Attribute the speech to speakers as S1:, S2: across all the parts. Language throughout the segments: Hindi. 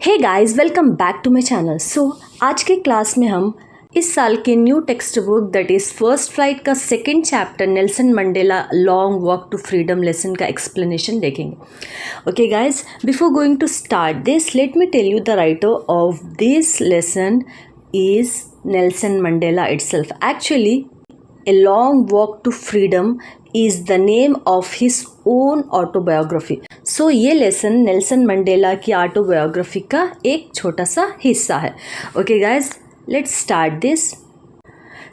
S1: Hey guys, welcome back to my channel. आज के क्लास में हम इस साल के new text book that is first flight का second chapter Nelson Mandela long walk to freedom lesson का एक्सप्लेनेशन देखेंगे। Okay guys, before going to start this let me tell you the writer of this lesson is Nelson Mandela itself. Actually, A Long Walk to Freedom is the name of his own autobiography. So ये लेसन नेल्सन मंडेला की ऑटोबायोग्राफी का एक छोटा सा हिस्सा है। Okay guys, let's start this.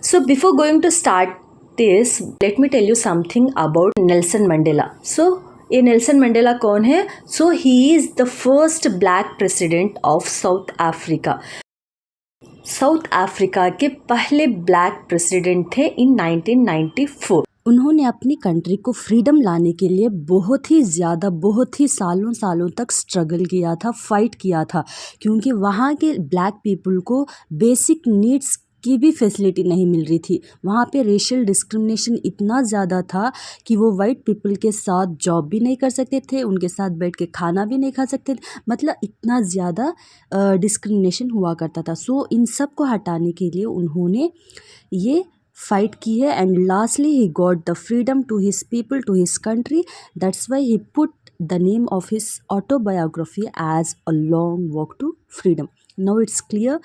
S1: So before going to start this let me tell you something about Nelson Mandela. So ये नेल्सन मंडेला कौन है? So he is the first black president of South Africa. South Africa के पहले ब्लैक प्रेसिडेंट थे इन 1994।
S2: उन्होंने अपनी कंट्री को फ्रीडम लाने के लिए बहुत ही सालों तक स्ट्रगल किया था, फाइट किया था, क्योंकि वहाँ के ब्लैक पीपल को बेसिक नीड्स की भी फैसिलिटी नहीं मिल रही थी। वहाँ पे रेशियल डिस्क्रिमिनेशन इतना ज़्यादा था कि वो वाइट पीपल के साथ जॉब भी नहीं कर सकते थे, उनके साथ बैठ के खाना भी नहीं खा सकते थे, मतलब इतना ज़्यादा डिस्क्रिमिनेशन हुआ करता था। सो इन सब को हटाने के लिए उन्होंने ये फाइट की है and lastly he got the freedom to his people, to his country. That's why he put the name of his autobiography as a long walk to freedom. Now it's clear.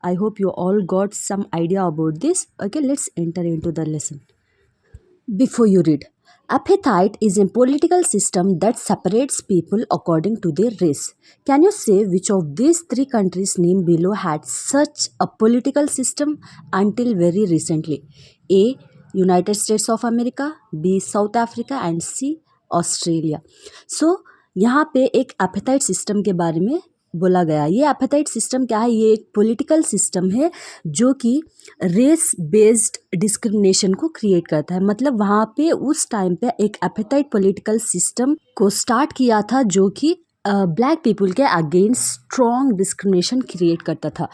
S2: I hope you all got some idea about this. Okay, let's enter into the lesson. Before you read, apartheid is a political system that separates people according to their race. Can you say which of these three countries named below had such a political system until very recently? A. United States of America, B. South Africa and C. Australia. So यहाँ पे एक apartheid सिस्टम के बारे में बोला गया। ये एपेटाइट सिस्टम क्या है? ये एक पॉलिटिकल सिस्टम है जो कि रेस बेस्ड डिस्क्रिमिनेशन को क्रिएट करता है। मतलब वहाँ पे उस टाइम पे एक एपेटाइट पॉलिटिकल सिस्टम को स्टार्ट किया था जो कि ब्लैक पीपल के अगेंस्ट स्ट्रॉन्ग डिस्क्रिमिनेशन क्रिएट करता था।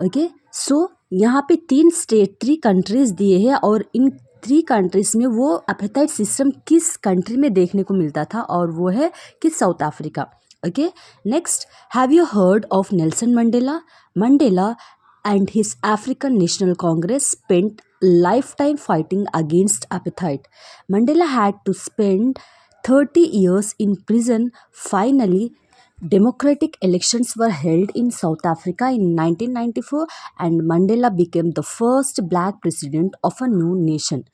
S2: ओके, सो यहाँ पे थ्री कंट्रीज दिए हैं और इन 3 कंट्रीज़ में वो एपेटाइट सिस्टम किस कंट्री में देखने को मिलता था और वो है कि south Africa. Okay, next, have you heard of Nelson Mandela? Mandela and his African National Congress spent lifetime fighting against apartheid. Mandela had to spend 30 years in prison. Finally, democratic elections were held in South Africa in 1994 and Mandela became the first black president of a new nation.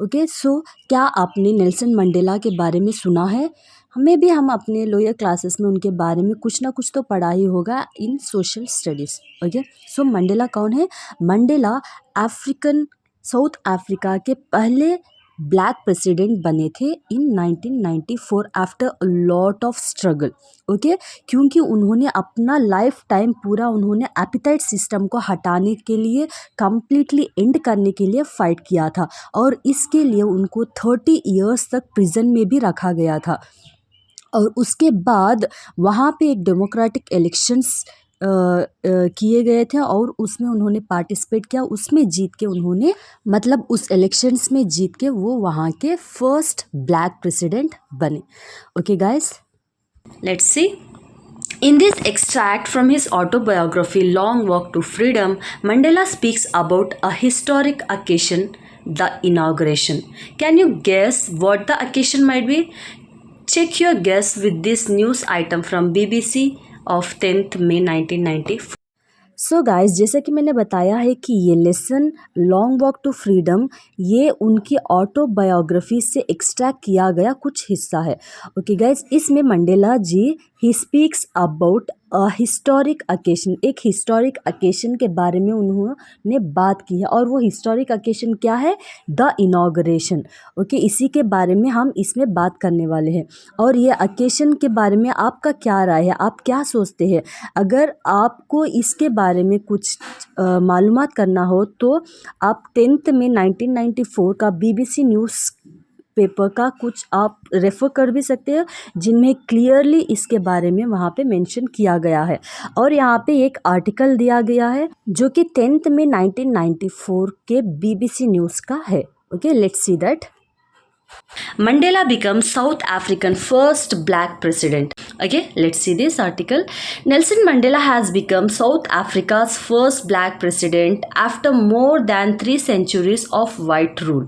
S2: Okay, so क्या आपने नेल्सन मंडेला के बारे में सुना है? हम अपने लोअर क्लासेस में उनके बारे में कुछ ना कुछ तो पढ़ा ही होगा इन सोशल स्टडीज़। ओके, सो मंडेला कौन है? मंडेला साउथ अफ्रीका के पहले ब्लैक प्रेसिडेंट बने थे इन 1994 after a lot of struggle. Okay, क्योंकि उन्होंने अपना लाइफ टाइम पूरा उन्होंने एपेटाइट सिस्टम को हटाने के लिए, कम्प्लीटली एंड करने के लिए फ़ाइट किया था और इसके लिए उनको 30 इयर्स तक प्रिजन में भी रखा गया था। और उसके बाद वहाँ पे एक डेमोक्रेटिक इलेक्शंस किए गए थे और उसमें उन्होंने पार्टिसिपेट किया, उसमें जीत के उन्होंने, मतलब उस इलेक्शंस में जीत के वो वहाँ के फर्स्ट ब्लैक प्रेसिडेंट बने। Okay guys,
S1: let's see. In this extract from his autobiography Long Walk to Freedom, Mandela speaks about a historic occasion, the inauguration. Can you guess what the occasion might be? Check your guess with this news item from BBC of 10th May 1994.
S2: So guys, जैसा कि मैंने बताया है कि ये lesson long walk to freedom ये उनकी ऑटोबायोग्राफी से एक्सट्रैक्ट किया गया कुछ हिस्सा है। ओके गाइस, इसमें Mandela ji he speaks about a historic occasion, एक हिस्टोरिक अकेशन के बारे में उन्होंने बात की है और वो हिस्टोरिक अकेशन क्या है? The inauguration. ओके, इसी के बारे में हम इसमें बात करने वाले हैं। और ये अकेशन के बारे में आपका क्या राय है? आप क्या सोचते हैं? अगर आपको इसके बारे में कुछ मालूमात करना हो तो आप 10th में 1994 का BBC न्यूज़ पेपर का कुछ आप रेफ़र कर भी सकते हैं, जिनमें क्लियरली इसके बारे में वहाँ पे मेंशन किया गया है। और यहाँ पे एक आर्टिकल दिया गया है जो कि 10th में 1994 के BBC न्यूज़ का है। Okay, let's see that.
S1: Mandela becomes South African first black president. Okay, let's see this article. Nelson Mandela has become South Africa's first black president after more than 3 centuries of white rule.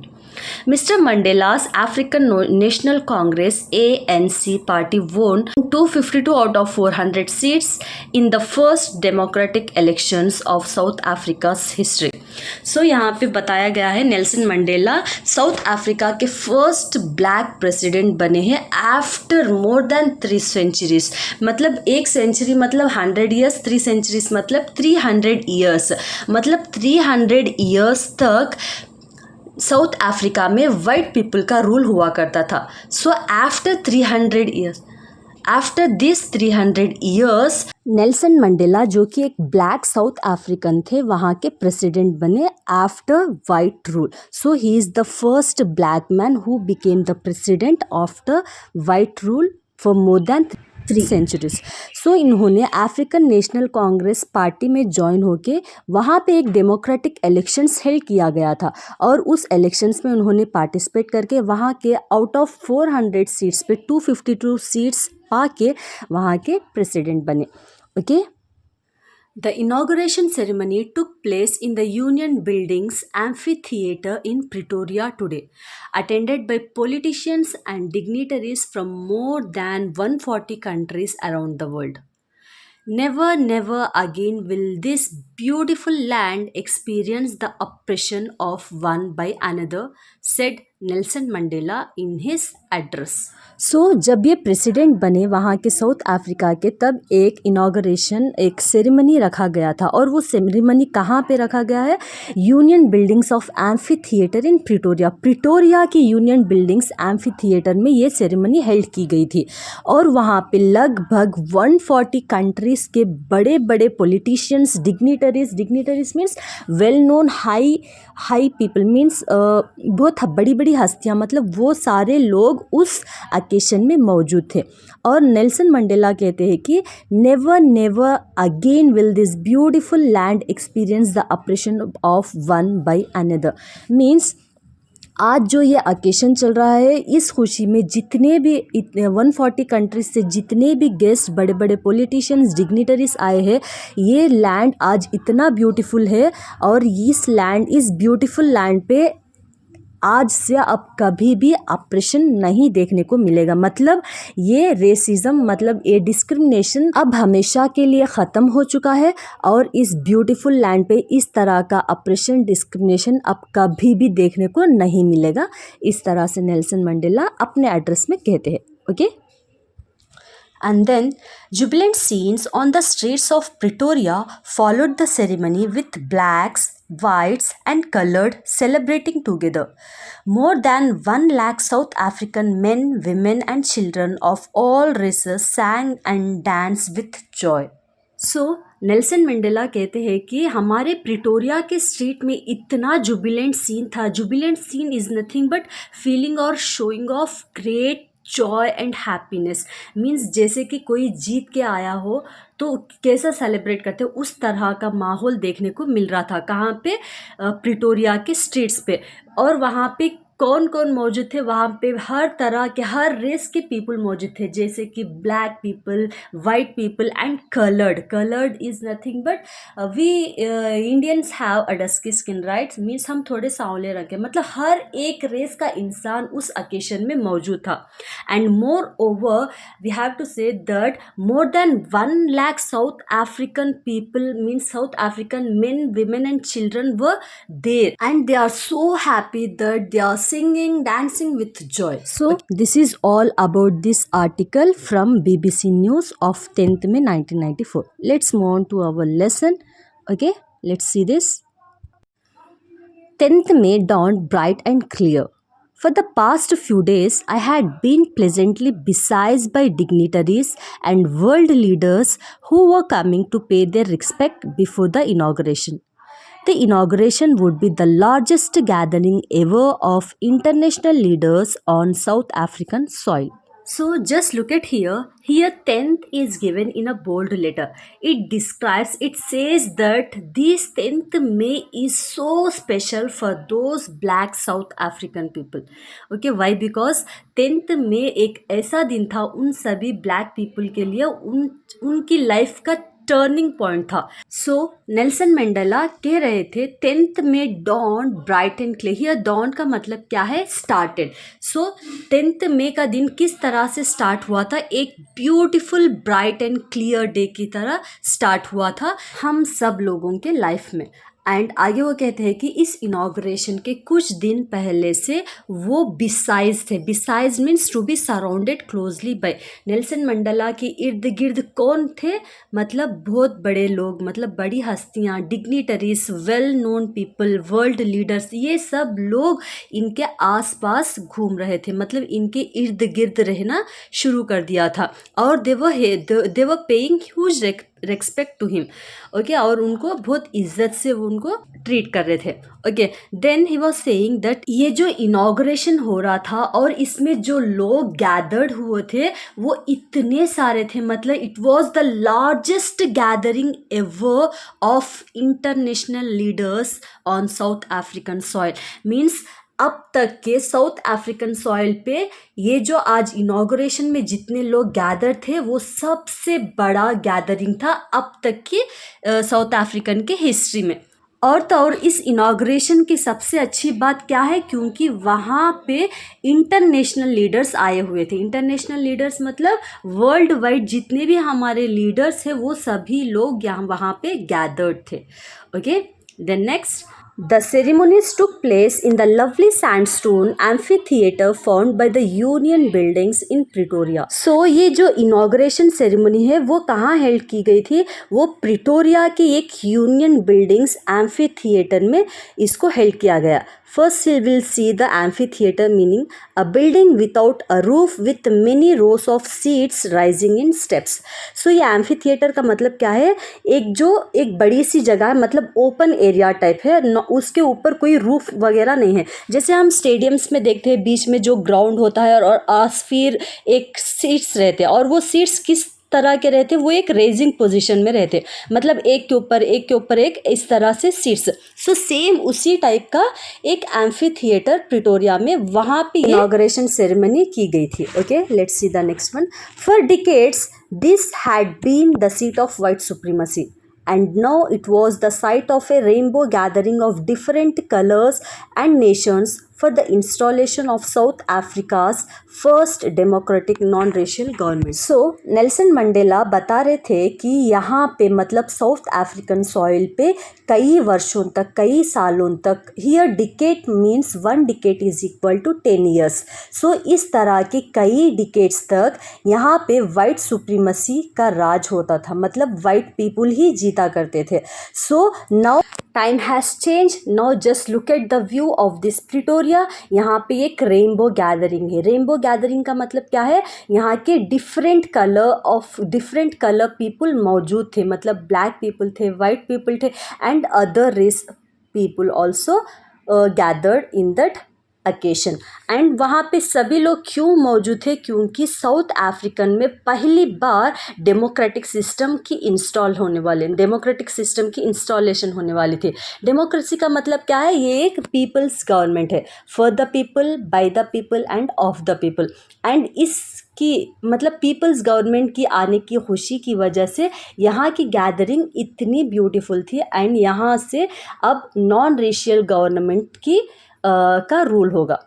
S1: Mr. Mandela's African National Congress ANC party won 252 out of 400 seats in the first democratic elections of South Africa's history. So यहाँ पे बताया गया है नेल्सन मंडेला साउथ अफ्रीका के फर्स्ट ब्लैक प्रेसिडेंट बने हैं आफ्टर मोर देन 3 सेंचुरीज. मतलब 1 सेंचुरी मतलब 100 ईयर्स, 3 सेंचुरीज मतलब 300 ईयर्स. मतलब 300 ईयर्स तक साउथ अफ्रीका में वाइट पीपल का रूल हुआ करता था. So after 300 years, after this 300 years
S2: Nelson Mandela जो कि एक ब्लैक साउथ अफ्रीकन थे वहाँ के प्रेसिडेंट बने after white rule. So he is the first black man who became the president after white rule for more than 3 centuries. So इन्होंने अफ्रीकन नेशनल कांग्रेस पार्टी में ज्वाइन होके वहाँ पे एक डेमोक्रेटिक इलेक्शंस हेल्ड किया गया था और उस इलेक्शंस में उन्होंने पार्टिसिपेट करके वहाँ के आउट ऑफ 400 सीट्स पे 252 सीट्स पाके वहाँ के प्रेसिडेंट बने. Okay. The inauguration ceremony took place in the Union Buildings Amphitheatre in Pretoria today, attended by politicians and dignitaries from more than 140 countries around the world. Never, never again will this beautiful land experience the oppression of one by another, said Nelson Mandela in his address. So जब ये प्रेसिडेंट बने वहाँ के साउथ अफ्रीका के तब एक इनाग्रेशन एक सेरेमनी रखा गया था और वो सेरेमनी कहाँ पे रखा गया है? Union buildings of amphi theatre in Pretoria. Pretoria की यूनियन बिल्डिंग्स एम्फी थिएटर में ये सेरेमनी हेल्ड की गई थी और वहाँ पे लगभग 140 कंट्रीज़ के बड़े बड़े politicians, dignitaries means well known high people means बहुत बड़ी बड़ी हस्तियाँ, मतलब वो सारे लोग उस ओकेशन में मौजूद थे. और नेल्सन मंडेला कहते हैं कि never never again will this beautiful land experience the operation of one by another. Means आज जो ये ओकेशन चल रहा है इस खुशी में जितने भी 140 कंट्रीज से जितने भी गेस्ट, बड़े बड़े पॉलिटिशियंस, डिग्निटरीज आए हैं, ये लैंड आज इतना ब्यूटीफुल है और इस ब्यूटीफुल लैंड पे आज से अब कभी भी ऑपरेशन नहीं देखने को मिलेगा. मतलब ये रेसिज्म, मतलब ये डिस्क्रिमिनेशन अब हमेशा के लिए ख़त्म हो चुका है और इस ब्यूटीफुल लैंड पे इस तरह का ऑपरेशन, डिस्क्रिमिनेशन अब कभी भी देखने को नहीं मिलेगा. इस तरह से नेल्सन मंडेला अपने एड्रेस में कहते हैं. Okay. And then jubilant scenes on the streets of Pretoria followed the ceremony with blacks, whites and colored celebrating together. More than 1 lakh South African men, women and children of all races sang and danced with joy. So Nelson Mandela कहते हैं कि हमारे प्रिटोरिया के स्ट्रीट में इतना जुबिलेंट सीन था. Jubilant scene is nothing but feeling और showing of great joy and happiness. Means जैसे कि कोई जीत के आया हो तो कैसा सेलिब्रेट करते हो उस तरह का माहौल देखने को मिल रहा था. कहाँ पे? प्रिटोरिया के स्ट्रीट्स पे. और वहाँ पे कौन कौन मौजूद थे? वहाँ पे हर तरह के, हर रेस के पीपल मौजूद थे, जैसे कि black people, white people and coloured is nothing but we Indians have a dusky skin, right. Means हम थोड़े सांवले रंग के, मतलब हर एक रेस का इंसान उस ओकेशन में मौजूद था. And moreover we have to say that more than 1 lakh South African people means South African men, women and children were there and they are so happy that they are singing, dancing with joy. So this is all about this article from BBC News of 10th May 1994. Let's move on to our lesson. Okay, let's see this. 10th May dawned bright and clear. For the past few days, I had been pleasantly besieged by dignitaries and world leaders who were coming to pay their respect before the inauguration. The inauguration would be the largest gathering ever of international leaders on South African soil.
S1: So just look at here. Here 10th is given in a bold letter. It describes, it says that this 10th May is so special for those black South African people. Okay, why? Because 10th May एक ऐसा दिन था उन सभी black people के लिए, उनकी लाइफ का टर्निंग पॉइंट था. सो नेल्सन मंडेला कह रहे थे 10th में dawn bright and clear. Here dawn का मतलब क्या है? स्टार्टेड. सो 10th मे का दिन किस तरह से स्टार्ट हुआ था? एक beautiful bright and clear day की तरह स्टार्ट हुआ था हम सब लोगों के लाइफ में. एंड आगे वो कहते हैं कि इस इनाग्रेशन के कुछ दिन पहले से वो बिसाइज थे. Besiege means to be surrounded closely by. Nelson Mandela के इर्द गिर्द कौन थे? मतलब बहुत बड़े लोग, मतलब बड़ी हस्तियाँ, dignitaries, well known people, world leaders, ये सब लोग इनके आसपास घूम रहे थे. मतलब इनके इर्द गिर्द रहना शुरू कर दिया था. और they were paying huge respect to him. Okay, और उनको बहुत इज्जत से वो उनको ट्रीट कर रहे थे. Okay, then he was saying that ये जो इनाग्रेशन हो रहा था और इसमें जो लोग गैदर्ड हुए थे वो इतने सारे थे. मतलब it was the largest gathering ever of international leaders on South African soil. Means अब तक के साउथ अफ्रीकन सॉइल पे ये जो आज इनाग्रेशन में जितने लोग गैदर थे वो सबसे बड़ा गैदरिंग था अब तक की साउथ अफ्रीकन के हिस्ट्री में. और तो और इस इनाग्रेशन की सबसे अच्छी बात क्या है? क्योंकि वहाँ पे इंटरनेशनल लीडर्स आए हुए थे. इंटरनेशनल लीडर्स मतलब वर्ल्ड वाइड जितने भी हमारे लीडर्स हैं वो सभी लोग यहाँ वहाँ पे गैदर्ड थे. Okay, then next, the ceremonies took place in the lovely sandstone amphitheater found by the Union Buildings in Pretoria. So ये जो इनाग्रेशन सेरेमनी है वो कहाँ हेल्ड की गई थी? वो प्रिटोरिया के एक यूनियन बिल्डिंग्स एम्फीथिएटर में इसको हेल्ड किया गया. First you will see the amphitheater, meaning a building without a roof with many rows of seats rising in steps. So ये amphitheater का मतलब क्या है? एक बड़ी सी जगह है, मतलब ओपन एरिया टाइप है, उसके ऊपर कोई रूफ वगैरह नहीं है. जैसे हम स्टेडियम्स में देखते हैं बीच में जो ग्राउंड होता है और आस फिर एक सीट्स रहते हैं, और वो सीट्स किस तरह के रहते? वो एक रेजिंग पोजीशन में रहते, मतलब एक के ऊपर एक इस तरह से सीट्स. सो सेम उसी टाइप का एक एम्फीथिएटर प्रिटोरिया में वहाँ पे इनाग्रेशन सेरेमनी की गई थी. Okay, let's see the next one. For decades this had been the seat of white supremacy and now it was the site of a rainbow gathering of different colors and nations for the installation of South Africa's first democratic non-racial government. So Nelson Mandela बता रहे थे कि यहाँ पे मतलब साउथ अफ्रीकन सॉइल पे कई वर्षों तक, कई सालों तक, here decade means 1 decade is equal to 10 years. So इस तरह के कई डिकेट्स तक यहाँ पे वाइट सुप्रीमेसी का राज होता था, मतलब वाइट पीपुल ही जीता करते थे. So now time has change. Now just look at the view of this Pretoria. यहाँ पे एक रेनबो गैदरिंग है. रेनबो गैदरिंग का मतलब क्या है? यहाँ के डिफरेंट कलर पीपल मौजूद थे, मतलब ब्लैक पीपल थे, वाइट पीपल थे, and other race people also gathered in that occasion. And वहाँ पे सभी लोग क्यों मौजूद थे? क्योंकि साउथ अफ्रीकन में पहली बार डेमोक्रेटिक सिस्टम की इंस्टॉलेशन होने वाली थी. डेमोक्रेसी का मतलब क्या है? ये एक पीपल्स गवर्नमेंट है, for the people, by the people end of the people. And इसकी मतलब पीपल्स गवर्नमेंट की आने की खुशी की वजह से यहाँ की गैदरिंग इतनी ब्यूटीफुल थी. एंड यहाँ से अब नॉन रेशियल गवर्नमेंट की का रूल होगा,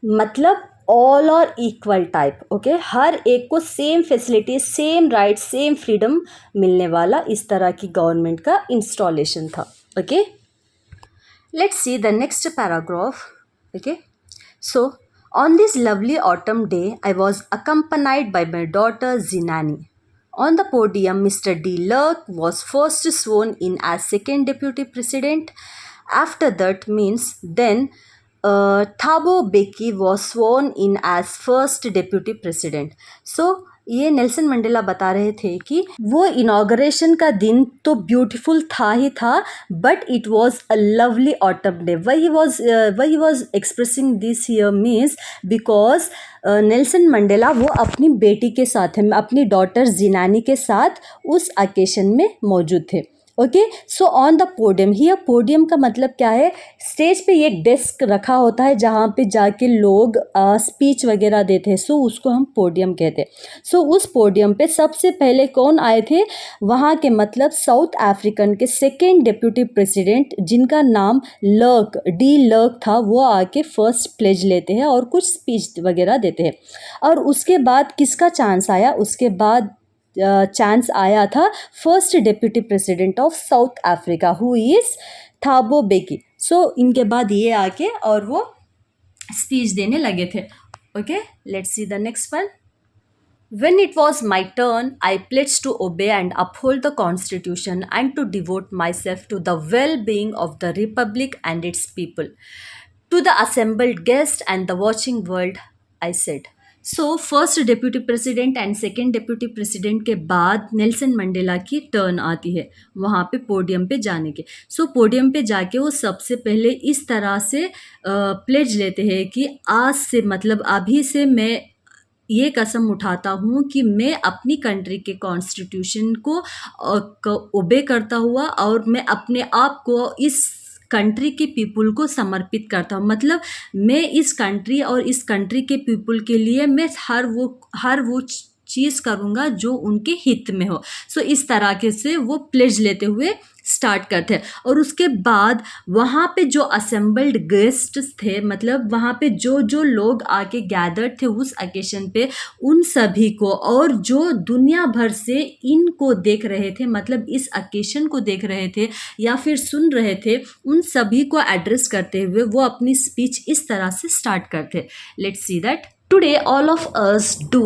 S1: मतलब ऑल और इक्वल टाइप. ओके, हर एक को same facility, same right, same freedom मिलने वाला इस तरह की गवर्नमेंट का इंस्टॉलेशन था. Okay, let's see the next paragraph. Okay, so on this lovely autumn day I was accompanied by my daughter Zinani. On the podium, Mr. De Klerk was first sworn in as second deputy president. After that means then Thabo Mbeki was sworn in as first deputy president. So ये नेल्सन मंडेला बता रहे थे कि वो इनॉग्रेशन का दिन तो ब्यूटीफुल था ही था, but it was a lovely autumn day. Why he was expressing this here means because Nelson Mandela वो अपनी बेटी के साथ है, अपनी डॉटर जिनानी के साथ उस अकेशन में मौजूद थे. Okay, so on the podium, here podium का मतलब क्या है, स्टेज पे एक डेस्क रखा होता है जहाँ पे जाके लोग स्पीच वगैरह देते हैं, सो उसको हम पोडियम कहते हैं. सो उस पोडियम पे सबसे पहले कौन आए थे, वहाँ के मतलब साउथ अफ्रीकन के सेकेंड डिप्यूटी प्रेसिडेंट जिनका नाम लर्क था, वो आके फर्स्ट प्लेज लेते हैं और कुछ स्पीच वगैरह देते हैं. और उसके बाद किसका चांस आया, उसके बाद चांस आया था first deputy president of South Africa who is Thabo Mbeki. So इनके बाद ये आके और वो स्पीच देने लगे थे. Okay, let's see the next one. When it was my turn, I pledged to obey and uphold the Constitution and to devote myself to the well-being of the Republic and its people. To the assembled guests and the watching world, I said. So first deputy president and second deputy president के बाद नेल्सन मंडेला की टर्न आती है वहाँ पे पोडियम पे जाने के. सो पोडियम पे जाके वो सबसे पहले इस तरह से प्लेज लेते हैं कि आज से मतलब अभी से मैं ये कसम उठाता हूँ कि मैं अपनी कंट्री के कॉन्स्टिट्यूशन को ओबे करता हुआ और मैं अपने आप को इस कंट्री के पीपल को समर्पित करता हूँ. मतलब मैं इस कंट्री और इस कंट्री के पीपल के लिए मैं हर वो चीज़ करूँगा जो उनके हित में हो. सो इस तरह के से वो प्लेज लेते हुए स्टार्ट करते हैं. और उसके बाद वहाँ पे जो असेंबल्ड गेस्ट थे, मतलब वहाँ पे जो जो लोग आके गैदर्ड थे उस अकेशन पे, उन सभी को और जो दुनिया भर से इनको देख रहे थे, मतलब इस अकेशन को देख रहे थे या फिर सुन रहे थे, उन सभी को एड्रेस करते हुए वो अपनी स्पीच इस तरह से स्टार्ट करते. Let's see that. Today, all of us do,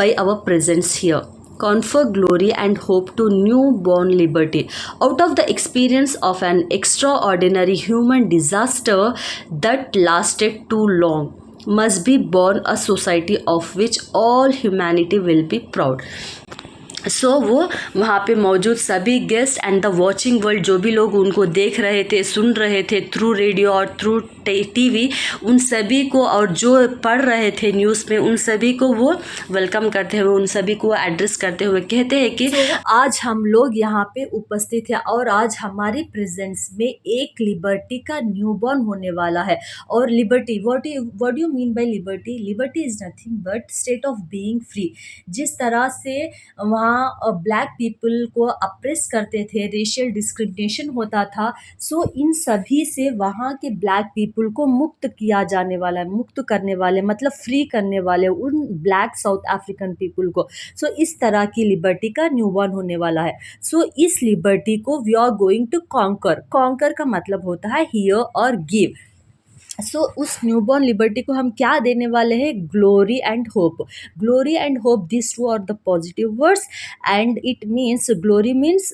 S1: by our presence here, confer glory and hope to newborn liberty. Out of the experience of an extraordinary human disaster that lasted too long, must be born a society of which all humanity will be proud. सो वो वहाँ पे मौजूद सभी guest and the watching world, जो भी लोग उनको देख रहे थे, सुन रहे थे थ्रू रेडियो और थ्रू टीवी, उन सभी को और जो पढ़ रहे थे न्यूज़ में, उन सभी को वो वेलकम करते हुए, उन सभी को एड्रेस करते हुए कहते हैं कि आज हम लोग यहाँ पे उपस्थित हैं और आज हमारे प्रेजेंस में एक लिबर्टी का न्यूबॉर्न होने वाला है. और liberty, what do you mean by liberty? Liberty is nothing but state of being free. जिस तरह से वहाँ ब्लैक पीपल को अप्रेस करते थे, रेशियल डिस्क्रिमिनेशन होता था, सो इन सभी से वहाँ के ब्लैक पीपल को मुक्त किया जाने वाला है, मुक्त करने वाले मतलब फ्री करने वाले उन ब्लैक साउथ अफ्रीकन पीपल को. सो इस तरह की लिबर्टी का न्यूबॉर्न होने वाला है. सो इस लिबर्टी को we are going to conquer का मतलब होता है हियर और गिव. सो उस न्यूबॉर्न लिबर्टी को हम क्या देने वाले हैं? Glory and hope. Glory and hope, this two are the positive words and it means, glory means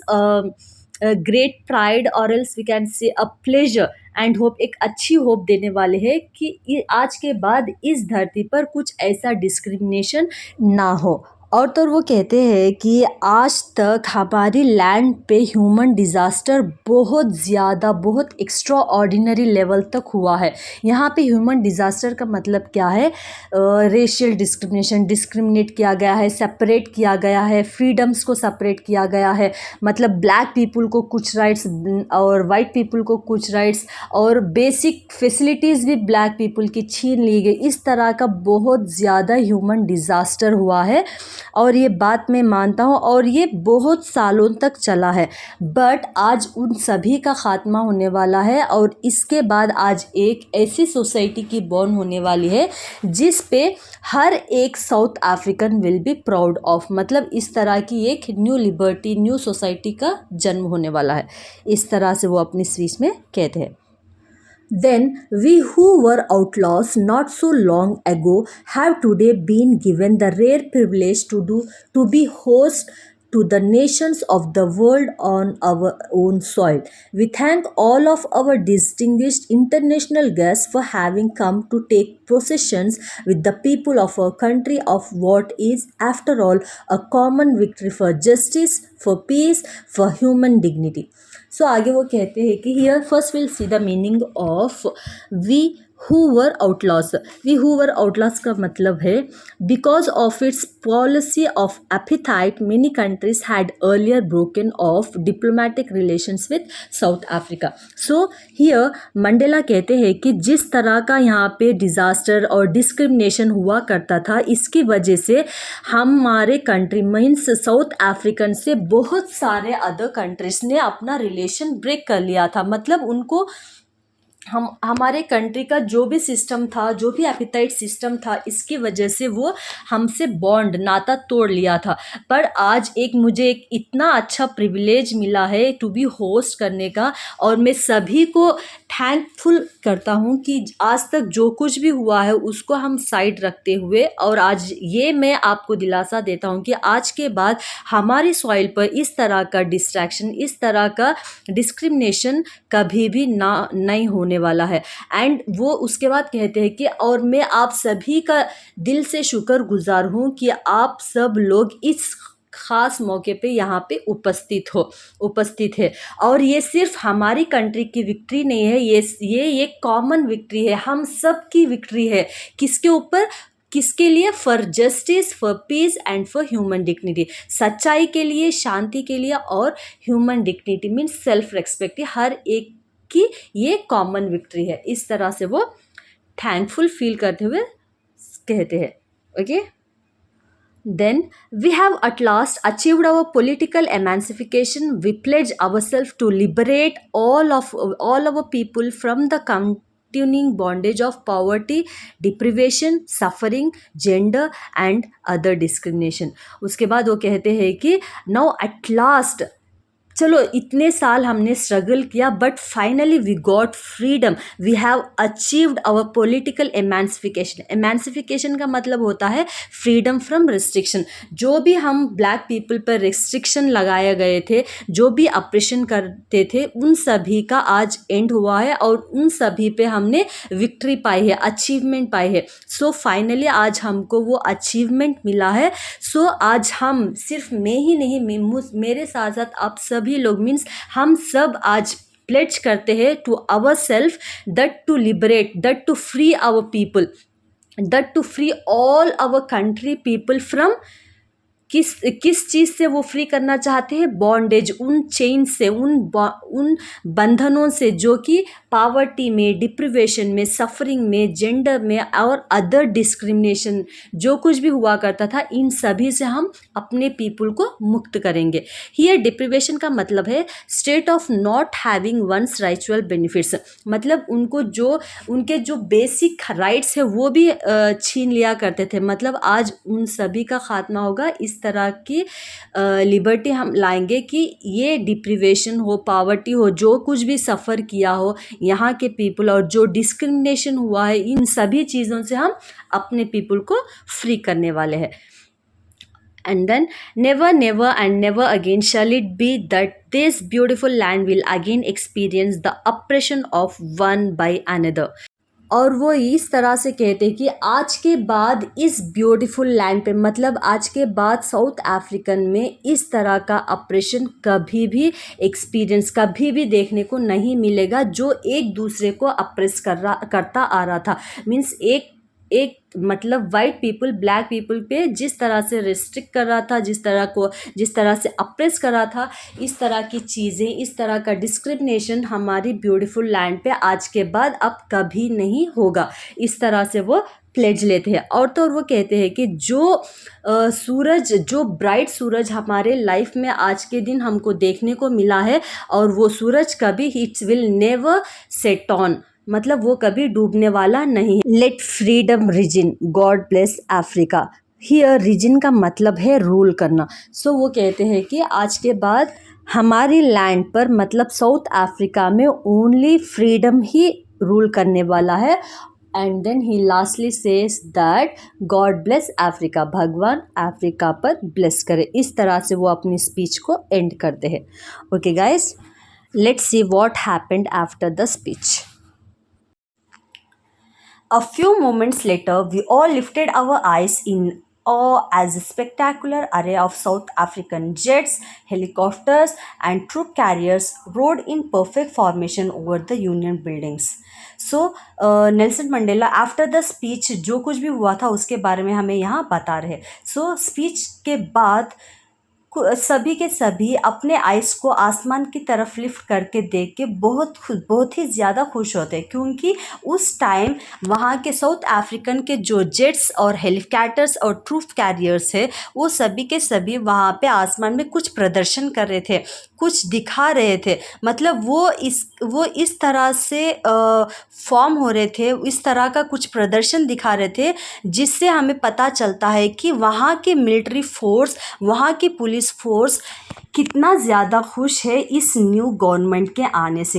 S1: great pride और else we can say a pleasure, and hope एक अच्छी होप देने वाले हैं कि आज के बाद इस धरती पर कुछ ऐसा डिस्क्रिमिनेशन ना हो. और तो वो कहते हैं कि आज तक हमारी लैंड पे ह्यूमन डिज़ास्टर बहुत ज़्यादा, बहुत एक्स्ट्रा ऑर्डिनरी लेवल तक हुआ है. यहाँ पे ह्यूमन डिज़ास्टर का मतलब क्या है? रेशियल डिस्क्रिमिनेट किया गया है, सेपरेट किया गया है, फ्रीडम्स को सेपरेट किया गया है, मतलब ब्लैक पीपल को कुछ राइट्स और वाइट पीपल को कुछ राइट्स, और बेसिक फैसिलिटीज़ भी ब्लैक पीपल की छीन ली गई. इस तरह का बहुत ज़्यादा ह्यूमन डिज़ास्टर हुआ है और ये बात मैं मानता हूँ और ये बहुत सालों तक चला है. बट आज उन सभी का ख़ात्मा होने वाला है और इसके बाद आज एक ऐसी सोसाइटी की बॉर्न होने वाली है जिस पे हर एक south African will be proud of. मतलब इस तरह की एक न्यू लिबर्टी, न्यू सोसाइटी का जन्म होने वाला है. इस तरह से वो अपनी स्पीच में कहते हैं. Then we who were outlaws not so long ago have today been given the rare privilege to be host to the nations of the world on our own soil. We thank all of our distinguished international guests for having come to take possessions with the people of our country of what is, after all, a common victory for justice, for peace, for human dignity. So आगे वो कहते हैं कि here first we'll see the meaning of we who were outlaws. We who were outlaws का मतलब है because of its policy of apartheid, many countries had earlier broken off diplomatic relations with South Africa. So here Mandela कहते हैं कि जिस तरह का यहाँ पे डिज़ास्टर और डिस्क्रिमिनेशन हुआ करता था, इसकी वजह से हमारे कंट्री मीन्स साउथ अफ्रीकन से बहुत सारे अदर कंट्रीज ने अपना रिलेशन ब्रेक कर लिया था। मतलब उनको हमारे कंट्री का जो भी सिस्टम था, जो भी एपिटाइट सिस्टम था, इसकी वजह से वो हमसे बॉन्ड नाता तोड़ लिया था। पर आज मुझे एक इतना अच्छा प्रिविलेज मिला है टू बी होस्ट करने का, और मैं सभी को थैंकफुल करता हूँ कि आज तक जो कुछ भी हुआ है उसको हम साइड रखते हुए, और आज ये मैं आपको दिलासा देता हूँ कि आज के बाद हमारी सॉइल पर इस तरह का डिस्ट्रैक्शन, इस तरह का डिस्क्रिमिनेशन कभी भी नहीं होने वाला है। एंड वो उसके बाद कहते हैं कि और मैं आप सभी का दिल से शुक्रगुजार हूँ कि आप सब लोग इस ख़ास मौके पे यहाँ पे उपस्थित है। और ये सिर्फ हमारी कंट्री की विक्ट्री नहीं है, ये एक कॉमन विक्ट्री है, हम सब की विक्ट्री है। किसके ऊपर? किसके लिए? For justice, for peace and for human dignity. सच्चाई के लिए, शांति के लिए, और human dignity means self respect, हर एक की ये कॉमन विक्ट्री है। इस तरह से वो थैंकफुल फील करते हुए कहते हैं। Okay, then we have at last achieved our political emancipation. We pledge ourselves to liberate all our people from the continuing bondage of poverty, deprivation, suffering, gender and other discrimination. उसके बाद वो कहते हैं कि now at last, चलो इतने साल हमने स्ट्रगल किया, but finally we got freedom, we have achieved our political emancipation. Emancipation का मतलब होता है फ्रीडम फ्रॉम रिस्ट्रिक्शन। जो भी हम ब्लैक पीपल पर रिस्ट्रिक्शन लगाए गए थे, जो भी ऑपरेशन करते थे, उन सभी का आज एंड हुआ है और उन सभी पे हमने विक्ट्री पाई है, अचीवमेंट पाई है। सो फाइनली आज हमको वो अचीवमेंट मिला है। सो आज हम सिर्फ मैं ही नहीं, मेरे साथ साथ आप सभी लोग मीन्स हम सब आज प्लेज करते हैं to our self that to liberate, that to free our people, that to free all our country people from किस चीज़ से वो फ्री करना चाहते हैं? बॉन्डेज, उन चेन से, उन बंधनों से जो कि पावर्टी में, डिप्रिवेशन में, सफरिंग में, जेंडर में और अदर डिस्क्रिमिनेशन जो कुछ भी हुआ करता था, इन सभी से हम अपने पीपल को मुक्त करेंगे। हियर डिप्रिवेशन का मतलब है state of not having one's ritual benefits, मतलब उनके जो बेसिक राइट्स है वो भी छीन लिया करते थे। मतलब आज उन सभी का खात्मा होगा। इस तरह की लिबर्टी हम लाएंगे कि ये डिप्रिवेशन हो, पावर्टी हो, जो कुछ भी सफ़र किया हो यहाँ के पीपल और जो डिस्क्रिमिनेशन हुआ है, इन सभी चीज़ों से हम अपने पीपल को फ्री करने वाले हैं। And then never and never again shall it be that this beautiful land will again experience the oppression of one by another. और वो इस तरह से कहते हैं कि आज के बाद इस ब्यूटीफुल लैंड पे, मतलब आज के बाद साउथ अफ्रीकन में इस तरह का ऑपरेशन कभी भी एक्सपीरियंस, कभी भी देखने को नहीं मिलेगा, जो एक दूसरे को अप्रेस करता आ रहा था। मीन्स एक मतलब वाइट पीपल ब्लैक पीपल पे जिस तरह से रिस्ट्रिक्ट कर रहा था, जिस तरह से अप्रेस कर रहा था, इस तरह की चीज़ें, इस तरह का डिस्क्रिमिनेशन हमारी ब्यूटीफुल लैंड पे आज के बाद अब कभी नहीं होगा। इस तरह से वो प्लेज लेते हैं। और तो वो कहते हैं कि जो ब्राइट सूरज हमारे लाइफ में आज के दिन हमको देखने को मिला है, और वो सूरज कभी it's will never set on, मतलब वो कभी डूबने वाला नहीं है। Let freedom reign, God bless Africa. Here reign का मतलब है रूल करना। सो वो कहते हैं कि आज के बाद हमारी लैंड पर, मतलब साउथ अफ्रीका में, ओनली फ्रीडम ही रूल करने वाला है। And then he lastly says that God bless Africa, भगवान अफ्रीका पर ब्लेस करे। इस तरह से वो अपनी स्पीच को एंड करते हैं। Okay guys, let's see what happened after the speech. A few moments later, we all lifted our eyes in awe as a spectacular array of South African jets, helicopters, and troop carriers rode in perfect formation over the Union buildings. So, Nelson Mandela after the speech जो कुछ भी हुआ था उसके बारे में हमें यहाँ बता रहे। सो स्पीच के बाद सभी के सभी अपने आइस को आसमान की तरफ लिफ्ट करके देख के बहुत ही ज़्यादा खुश होते हैं, क्योंकि उस टाइम वहाँ के साउथ अफ्रीकन के जो जेट्स और हेलीकॉप्टर्स और ट्रूप कैरियर्स है वो सभी के सभी वहाँ पे आसमान में कुछ प्रदर्शन कर रहे थे, कुछ दिखा रहे थे। मतलब वो इस तरह से फॉर्म हो रहे थे, इस तरह का कुछ प्रदर्शन दिखा रहे थे, जिससे हमें पता चलता है कि वहाँ के मिलिट्री फोर्स, वहाँ की पुलिस फोर्स कितना ज़्यादा खुश है इस न्यू गवर्नमेंट के आने से,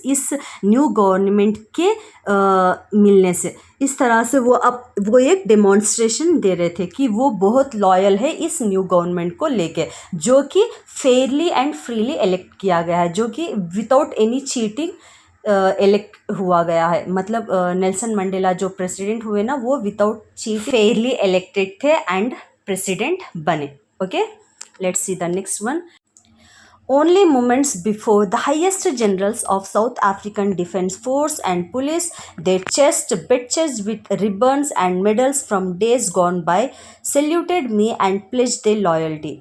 S1: इस न्यू गवर्नमेंट के मिलने से। इस तरह से वो एक डेमोन्स्ट्रेशन दे रहे थे कि वो बहुत लॉयल है इस न्यू गवर्नमेंट को लेके, जो कि फेयरली एंड फ्रीली इलेक्ट किया गया है, जो कि विदाउट एनी चीटिंग इलेक्ट हुआ गया है। मतलब नेल्सन मंडेला जो प्रेसिडेंट हुए ना, वो विदाउट चीट फेयरली इलेक्टेड थे एंड प्रेसिडेंट बने। Okay, let's see the next one. Only moments before, the highest generals of South African Defence Force and Police, their chest badges with ribbons and medals from days gone by, saluted me and pledged their loyalty.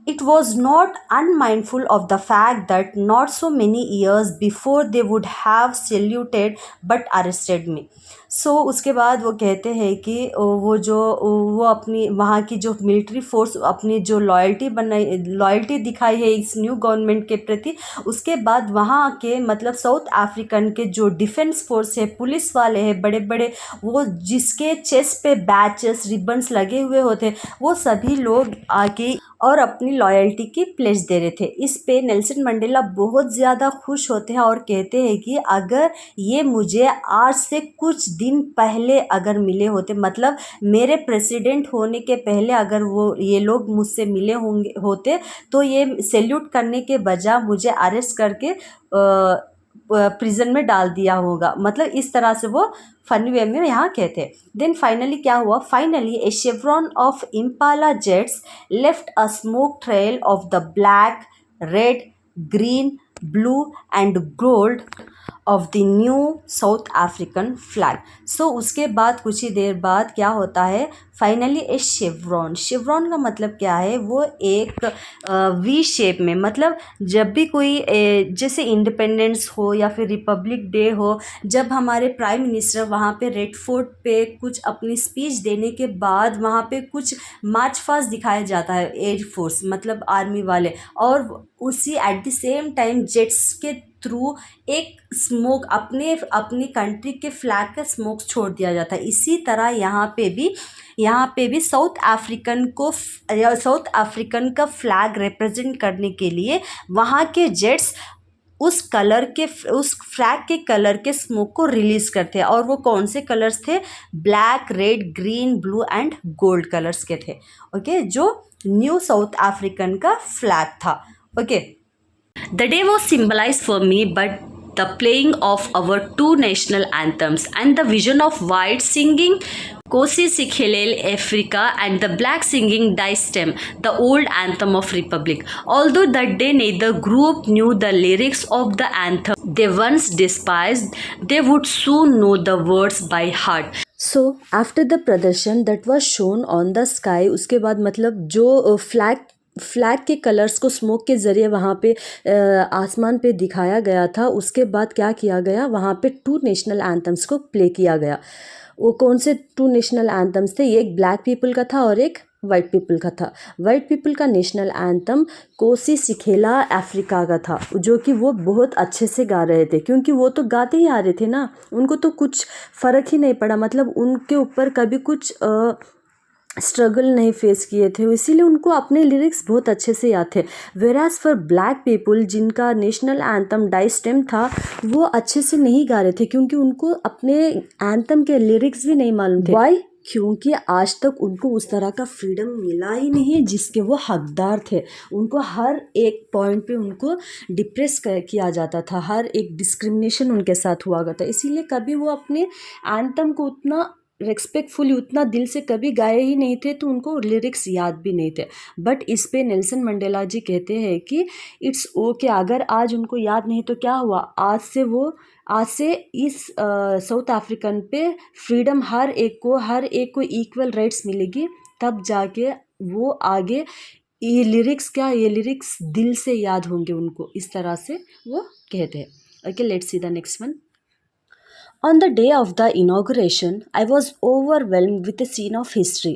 S1: It was not unmindful of the fact that not so many years before they would have saluted but arrested me. सो उसके बाद वो कहते हैं कि वो अपनी वहाँ की जो मिलिट्री फोर्स अपनी जो लॉयल्टी दिखाई है इस न्यू गवर्नमेंट के प्रति, उसके बाद वहाँ के मतलब साउथ अफ्रीकन के जो डिफेंस फोर्स है, पुलिस वाले हैं बड़े बड़े, वो जिसके चेस्ट पे बैचेस रिबन्स लगे हुए होते, वो सभी लोग आके और अपनी लॉयल्टी की प्लेज दे रहे थे। इस पे नेल्सन मंडेला बहुत ज़्यादा खुश होते हैं और कहते हैं कि अगर ये मुझे आज से कुछ दिन पहले अगर मिले होते, मतलब मेरे प्रेसिडेंट होने के पहले अगर ये लोग मुझसे मिले होते, तो ये सैल्यूट करने के बजाय मुझे अरेस्ट करके प्रिजन में डाल दिया होगा। मतलब इस तरह से वो फनी वे में यहाँ कहते हैं। देन फाइनली क्या हुआ, finally a chevron of impala jets left a smoke trail of the black, red, green, blue and gold of the new South African flag. So उसके बाद कुछ ही देर बाद क्या होता है, फाइनली ए शेवरॉन का मतलब क्या है, वो एक वी शेप में, मतलब जब भी कोई जैसे इंडिपेंडेंस हो या फिर रिपब्लिक डे हो, जब हमारे प्राइम मिनिस्टर वहाँ पे रेड फोर्ट पे कुछ अपनी स्पीच देने के बाद वहाँ पे कुछ मार्च पास्ट दिखाया जाता है एयर फोर्स मतलब आर्मी वाले, और उसी at the same time jets के थ्रू एक स्मोक अपनी कंट्री के फ्लैग का स्मोक छोड़ दिया जाता है। इसी तरह यहाँ पे भी साउथ अफ्रीकन का फ्लैग रिप्रेजेंट करने के लिए वहाँ के जेट्स उस फ्लैग के कलर के स्मोक को रिलीज करते हैं, और वो कौन से कलर्स थे, black, red, green, blue and gold colours के थे। ओके, जो न्यू साउथ अफ्रीकन का फ्लैग था। Okay, the day was symbolized for me but the playing of our two national anthems and the vision of white singing Kosi Sikhelel Africa and the black singing Die Stem, the old anthem of Republic. Although that day neither group knew the lyrics of the anthem they once despised, they would soon know the words by heart.
S2: So after the प्रदर्शन that was shown on the sky, उसके बाद मतलब जो फ्लैग के कलर्स को स्मोक के ज़रिए वहाँ पे आसमान पे दिखाया गया था, उसके बाद क्या किया गया, वहाँ पे टू नेशनल एंथम्स को प्ले किया गया। वो कौन से टू नेशनल एंथम्स थे, एक ब्लैक पीपल का था और एक वाइट पीपल का था। वाइट पीपल का नेशनल एंथम कोसी सिखेला अफ्रीका का था, जो कि वो बहुत अच्छे से गा रहे थे, क्योंकि वो तो गाते ही आ रहे थे ना, उनको तो कुछ फ़र्क ही नहीं पड़ा, मतलब उनके ऊपर कभी कुछ स्ट्रगल नहीं फेस किए थे, इसीलिए उनको अपने लिरिक्स बहुत अच्छे से याद थे। वेराज फॉर ब्लैक पीपल जिनका नेशनल एंथम डाई स्टेम था, वो अच्छे से नहीं गा रहे थे क्योंकि उनको अपने एंथम के लिरिक्स भी नहीं मालूम थे। वाई? क्योंकि आज तक उनको उस तरह का फ्रीडम मिला ही नहीं जिसके वो हकदार थे। उनको हर एक पॉइंट पे उनको डिप्रेस किया जाता था, हर एक डिस्क्रिमिनेशन उनके साथ हुआ करता, इसीलिए कभी वो अपने एंथम को उतना रेस्पेक्टफुली उतना दिल से कभी गाए ही नहीं थे, तो उनको लिरिक्स याद भी नहीं थे। बट इस पे नेल्सन मंडेला जी कहते हैं कि इट्स ओके, अगर आज उनको याद नहीं तो क्या हुआ, आज से इस साउथ अफ्रीकन पे फ्रीडम हर एक को इक्वल राइट्स मिलेगी, तब जाके वो आगे ये लिरिक्स दिल से याद होंगे उनको, इस तरह से वो कहते हैं। Okay, let's see the next one. On the day of the inauguration, I was overwhelmed with a scene of history.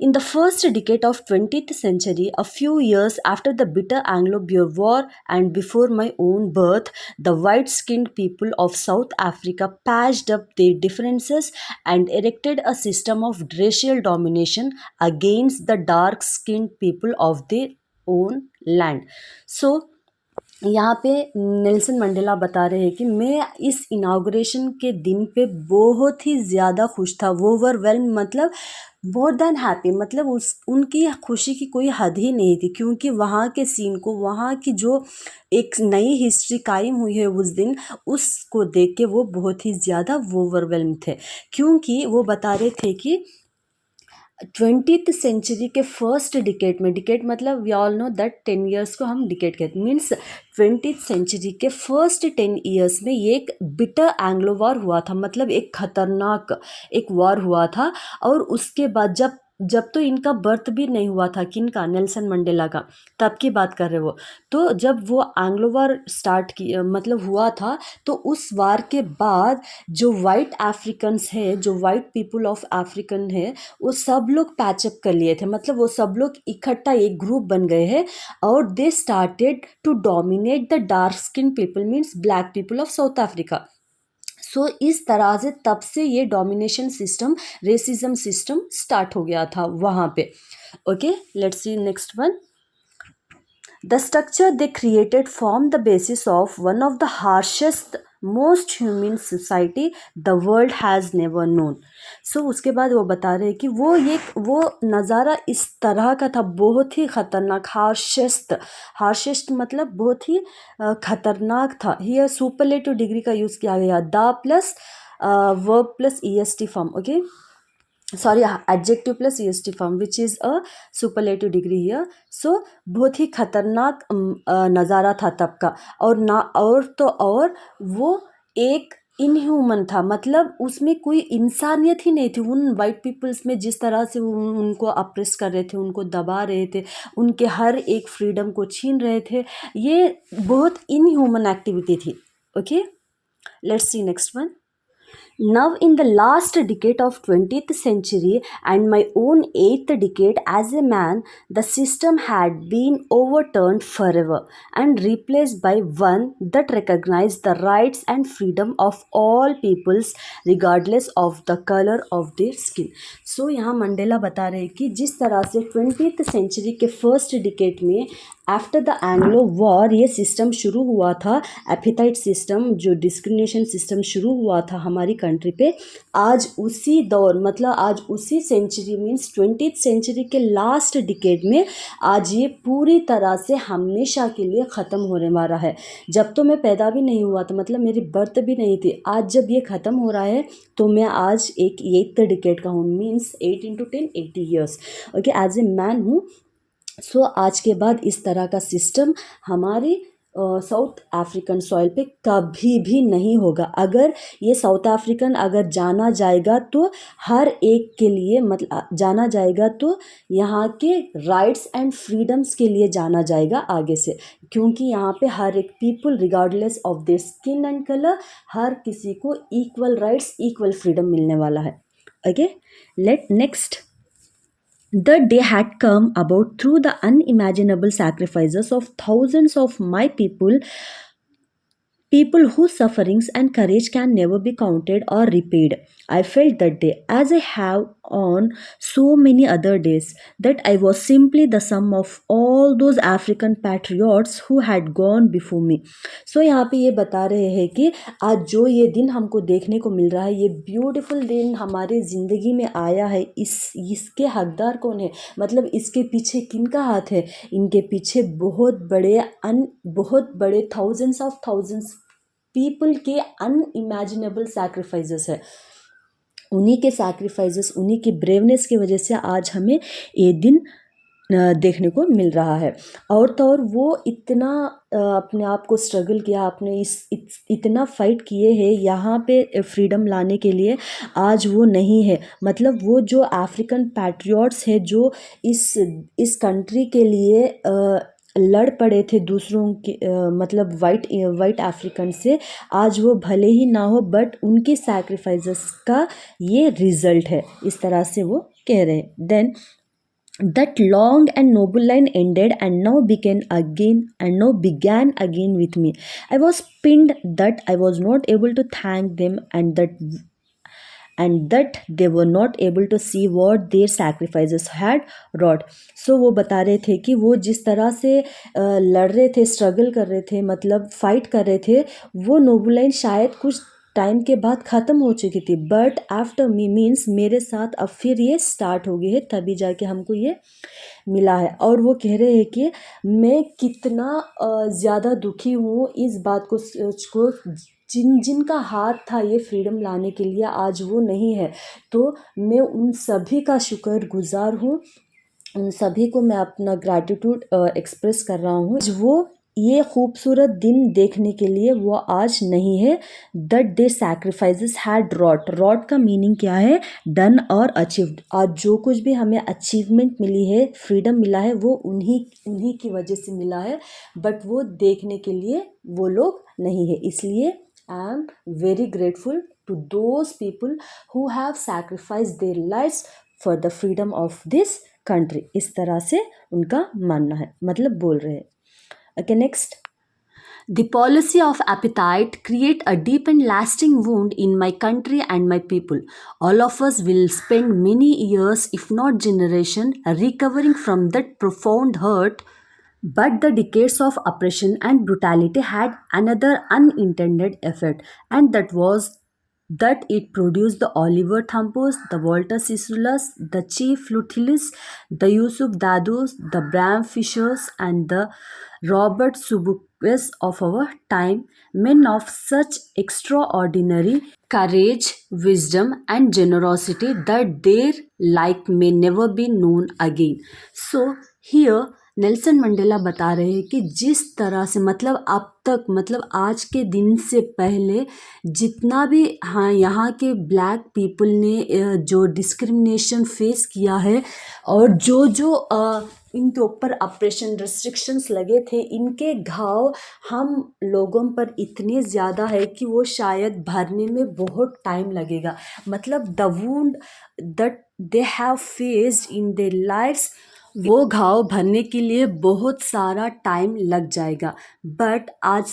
S2: In the first decade of 20th century, a few years after the bitter Anglo-Boer War and before my own birth, the white-skinned people of South Africa patched up their differences and erected a system of racial domination against the dark-skinned people of their own land. So, यहाँ पे नेल्सन मंडेला बता रहे हैं कि मैं इस इनाग्रेशन के दिन पे बहुत ही ज़्यादा खुश था। वो ओवरवेल्म मतलब मोर देन हैप्पी, मतलब उनकी खुशी की कोई हद ही नहीं थी, क्योंकि वहाँ के सीन को, वहाँ की जो एक नई हिस्ट्री कायम हुई है उस दिन, उसको देख के वो बहुत ही ज़्यादा ओवरवेल्म थे। क्योंकि वो बता रहे थे कि 20th सेंचुरी के फर्स्ट डिकेड मतलब we all know that 10 years को हम डिकेड कहते, मीन्स 20th सेंचुरी के फर्स्ट 10 ईयर्स में ये एक बिटर एंग्लो वॉर हुआ था, मतलब एक खतरनाक एक वॉर हुआ था। और उसके बाद जब तो इनका बर्थ भी नहीं हुआ था, किनका, नेल्सन मंडेला का, तब की बात कर रहे वो। तो जब वो एंग्लो वॉर स्टार्ट की मतलब हुआ था, तो उस वार के बाद जो वाइट अफ्रीकन्स है, जो वाइट पीपल ऑफ अफ्रीकन है, वो सब लोग पैचअप कर लिए थे, मतलब वो सब लोग इकट्ठा एक ग्रुप बन गए हैं और they started to dominate the dark skin people, means black people of South Africa. So इस तरह से तब से ये domination system, racism system start हो गया था वहाँ पे। Okay, let's see next one. The structure they created formed the basis of one of the harshest, most humane society the world has never known. So उसके बाद वो बता रहे हैं कि वो नज़ारा इस तरह का था, बहुत ही ख़तरनाक, हार्शेस्ट मतलब बहुत ही ख़तरनाक था। हियर सुपरलेटिव डिग्री का यूज़ किया गया, the plus verb plus EST form, okay, sorry, adjective plus EST form which is a superlative degree here. So बहुत ही खतरनाक नज़ारा था तब का, और वो एक इनह्यूमन था, मतलब उसमें कोई इंसानियत ही नहीं थी उन वाइट पीपल्स में। जिस तरह से वो उनको अप्रेस कर रहे थे, उनको दबा रहे थे, उनके हर एक फ्रीडम को छीन रहे थे, ये बहुत इनह्यूमन एक्टिविटी थी। Okay, let's see next one. Now, in the last decade of 20th century and my own 8th decade as a man, the system had been overturned forever and replaced by one that recognized the rights and freedom of all peoples regardless of the color of their skin. So, यहाँ मंडेला बता रहे हैं कि जिस तरह से 20th सेंचुरी के फर्स्ट डिकेड में आफ्टर द एंग्लो वॉर ये सिस्टम शुरू हुआ था, एपिथाइट सिस्टम, जो डिस्क्रिमिनेशन सिस्टम शुरू हुआ था हमारी कंट्री पे, आज उसी दौर, मतलब आज उसी सेंचुरी, मीन्स 20th सेंचुरी के लास्ट डिकेड में आज ये पूरी तरह से हमेशा के लिए ख़त्म होने वाला है। जब तो मैं पैदा भी नहीं हुआ था, मतलब मेरी बर्थ भी नहीं थी, आज जब ये ख़त्म हो रहा है तो मैं आज एक 8th डिकेड का हूँ, means 8 × 10 80 years, okay, as a man हूँ। सो आज के बाद इस तरह का सिस्टम हमारे साउथ अफ्रीकन सॉइल पे कभी भी नहीं होगा। अगर ये साउथ अफ्रीकन अगर जाना जाएगा तो हर एक के लिए, मतलब जाना जाएगा तो यहाँ के राइट्स एंड फ्रीडम्स के लिए जाना जाएगा आगे से, क्योंकि यहाँ पे हर एक people regardless of their skin and colour, हर किसी को इक्वल राइट्स, इक्वल फ्रीडम मिलने वाला है। Okay, let next. The day had come about through the unimaginable sacrifices of thousands of my people people whose sufferings and courage can never be counted or repaid. I felt that day, as I have on so many other days, that I was simply the sum of all those African patriots who had gone before me. So यहाँ पे ये बता रहे हैं कि आज जो ये दिन हमको देखने को मिल रहा है, ये ब्यूटीफुल दिन हमारे ज़िंदगी में आया है, इसके हकदार कौन है, मतलब इसके पीछे किनका हाथ है? इनके पीछे बहुत बड़े थाउजेंड्स पीपल के अनइमेजिनेबल सैक्रिफाइसेस है। उन्हीं के सैक्रिफाइसेस, उन्हीं की ब्रेवनेस की वजह से आज हमें ये दिन देखने को मिल रहा है। और तो और वो इतना अपने आप को स्ट्रगल किया, आपने इतना फाइट किए हैं यहाँ पे फ्रीडम लाने के लिए, आज वो नहीं है। मतलब वो जो अफ्रीकन पैट्रियट्स है जो इस कंट्री के लिए लड़ पड़े थे दूसरों के मतलब वाइट अफ्रीकन से, आज वो भले ही ना हो बट उनके सैक्रिफाइसेस का ये रिजल्ट है, इस तरह से वो कह रहे हैं। Then that long and noble line ended and now began again with me. I was pinned that I was not able to thank them, and that they were not able to see what their sacrifices had wrought. So वो बता रहे थे कि वो जिस तरह से लड़ रहे थे, स्ट्रगल कर रहे थे, मतलब फाइट कर रहे थे, वो नोबल लाइन शायद कुछ टाइम के बाद ख़त्म हो चुकी थी, बट आफ्टर मी मीन्स मेरे साथ अब फिर ये स्टार्ट हो गई है, तभी जाके हमको ये मिला है। और वो कह रहे हैं कि मैं कितना ज़्यादा दुखी हूँ इस बात को सोच को, जिनका हाथ था ये फ्रीडम लाने के लिए, आज वो नहीं है। तो मैं उन सभी का शुक्रगुजार हूँ, उन सभी को मैं अपना ग्रैटिट्यूड एक्सप्रेस कर रहा हूँ। वो ये खूबसूरत दिन देखने के लिए वो आज नहीं है। That they sacrifices had wrought का मीनिंग क्या है? डन और अचीव्ड। आज जो कुछ भी हमें अचीवमेंट मिली है, फ्रीडम मिला है, वो उन्हीं की वजह से मिला है, बट वो देखने के लिए वो लोग नहीं है। इसलिए I am very grateful to those people who have sacrifice their lives for the freedom of this country. इस तरह से उनका मानना है, मतलब बोल रहे हैं। Okay, next. The policy of appetite create a deep and lasting wound in my country and my people. All of us will spend many years, if not generation, recovering from that profound hurt. But the decades of oppression and brutality had another unintended effect, and that was that it produced the Oliver Thampos, the Walter Sissulas, the Chief Lutillis, the Yusuf Dadus, the Bram Fishers, and the Robert Subukes of our time, men of such extraordinary courage, wisdom, and generosity that their like may never be known again. So here Nelson Mandela बता रहे हैं कि जिस तरह से, मतलब अब तक, मतलब आज के दिन से पहले जितना भी यहाँ के ब्लैक पीपल ने जो डिस्क्रिमिनेशन फेस किया है, और जो इनके ऊपर ऑपरेशन रिस्ट्रिक्शंस लगे थे, इनके घाव हम लोगों पर इतने ज़्यादा है कि वो शायद भरने में बहुत टाइम लगेगा। मतलब the wound that they have faced in their lifes, वो घाव भरने के लिए बहुत सारा टाइम लग जाएगा। बट आज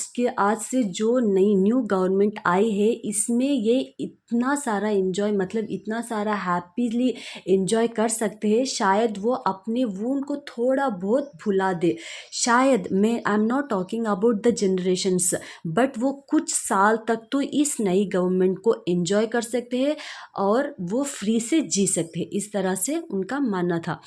S2: से जो नई न्यू गवर्नमेंट आई है, इसमें ये इतना सारा इन्जॉय, मतलब इतना सारा हैप्पीली इन्जॉय कर सकते हैं। शायद वो अपने वूंड को थोड़ा बहुत भुला दे, शायद। मैं I am not talking about the generations, but वो कुछ साल तक तो इस नई गवर्नमेंट को इन्जॉय कर सकते हैं और वो फ्री से जी सकते हैं, इस तरह से उनका मानना था।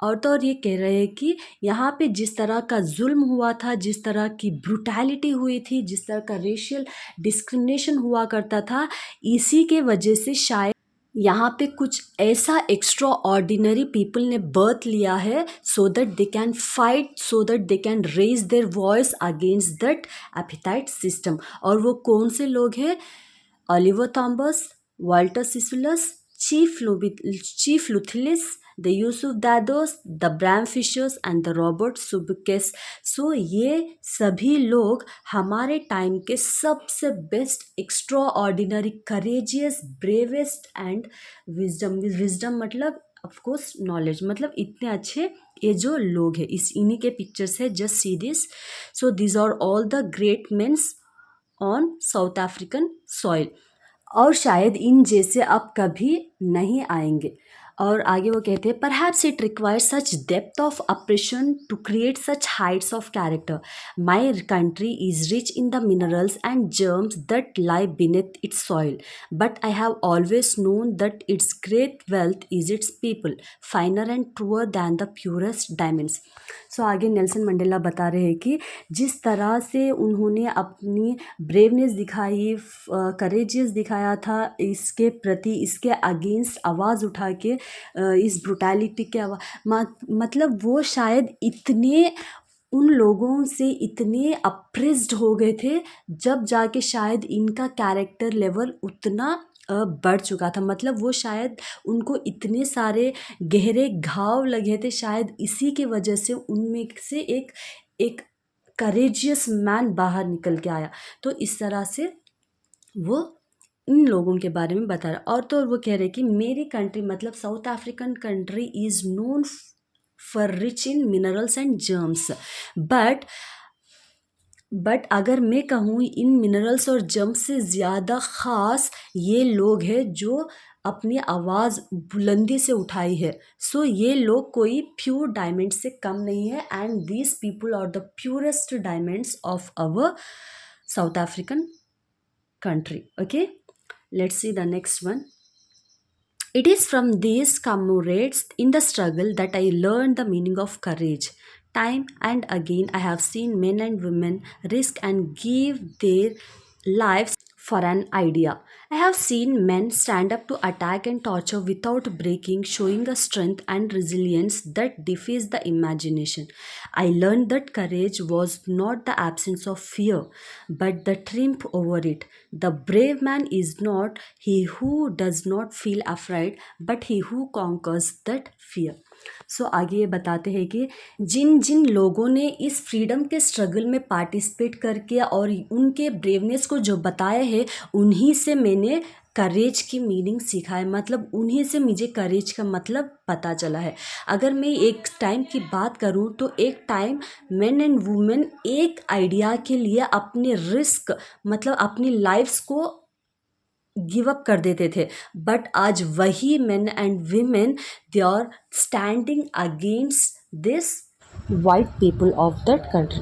S2: और ये कह रहे हैं कि यहाँ पे जिस तरह का जुल्म हुआ था, जिस तरह की ब्रूटैलिटी हुई थी, जिस तरह का रेशियल डिस्क्रिमिनेशन हुआ करता था, इसी के वजह से शायद यहाँ पे कुछ ऐसा एक्स्ट्रा ऑर्डिनरी पीपल ने बर्थ लिया है, so that they can fight, so that they can raise their voice against that apartheid system. और वो कौन से लोग हैं? Oliver Tambos, Walter Sisulus, chief Luthulis, the Yusuf Dados, the Bram Fishers and the Robert Subukes. So ये सभी लोग हमारे टाइम के सबसे best, extra ordinary, courageous, bravest and wisdom मतलब ऑफकोर्स नॉलेज, मतलब इतने अच्छे ये जो लोग हैं, इन्हीं के पिक्चर्स है। Just see this. So this are all the great mens on South African soil, और शायद इन जैसे अब कभी नहीं आएंगे। और आगे वो कहते हैं perhaps it requires such depth of operation to create such heights of character. My country is rich in the minerals and germs that lie beneath its soil, but I have always known that its great wealth is its people, finer and truer than the purest diamonds. So आगे नेल्सन मंडेला बता रहे हैं कि जिस तरह से उन्होंने अपनी ब्रेवनेस दिखाई, करेजियस दिखाया था इसके प्रति, इसके अगेंस्ट आवाज़ उठा के, इस ब्रुटैलिटी के मतलब वो शायद इतने उन लोगों से इतने अप्रेस्ड हो गए थे जब जाके शायद इनका कैरेक्टर लेवल उतना बढ़ चुका था। मतलब वो शायद उनको इतने सारे गहरे घाव लगे थे, शायद इसी की वजह से उनमें से एक करेजियस मैन बाहर निकल के आया। तो इस तरह से वो इन लोगों के बारे में बता रहा। और तो वो कह रहे कि मेरी कंट्री मतलब south African country is known for rich in minerals and germs, but अगर मैं कहूँ इन मिनरल्स और जर्म्स से ज़्यादा ख़ास ये लोग हैं जो अपनी आवाज़ बुलंदी से उठाई है। सो ये लोग कोई प्योर डायमंड से कम नहीं है, and these people are the purest diamonds of our South African country. Okay, let's see the next one. It is from these comrades in the struggle that I learned the meaning of courage. Time and again I have seen men and women risk and give their lives for an idea. I have seen men stand up to attack and torture without breaking, showing a strength and resilience that defies the imagination. I learned that courage was not the absence of fear, but the triumph over it. The brave man is not he who does not feel afraid, but he who conquers that fear. सो आगे ये बताते हैं कि जिन जिन लोगों ने इस फ्रीडम के स्ट्रगल में पार्टिसिपेट करके और उनके ब्रेवनेस को जो बताया है, उन्हीं से मैंने करेज की मीनिंग सीखा है। मतलब उन्हीं से मुझे करेज का मतलब पता चला है। अगर मैं एक टाइम की बात करूं तो एक टाइम मेन एंड वुमेन एक आइडिया के लिए अपने रिस्क मतलब अपनी लाइफ्स को गिव अप कर देते थे, बट आज वही men and women they are standing against this white people of that country.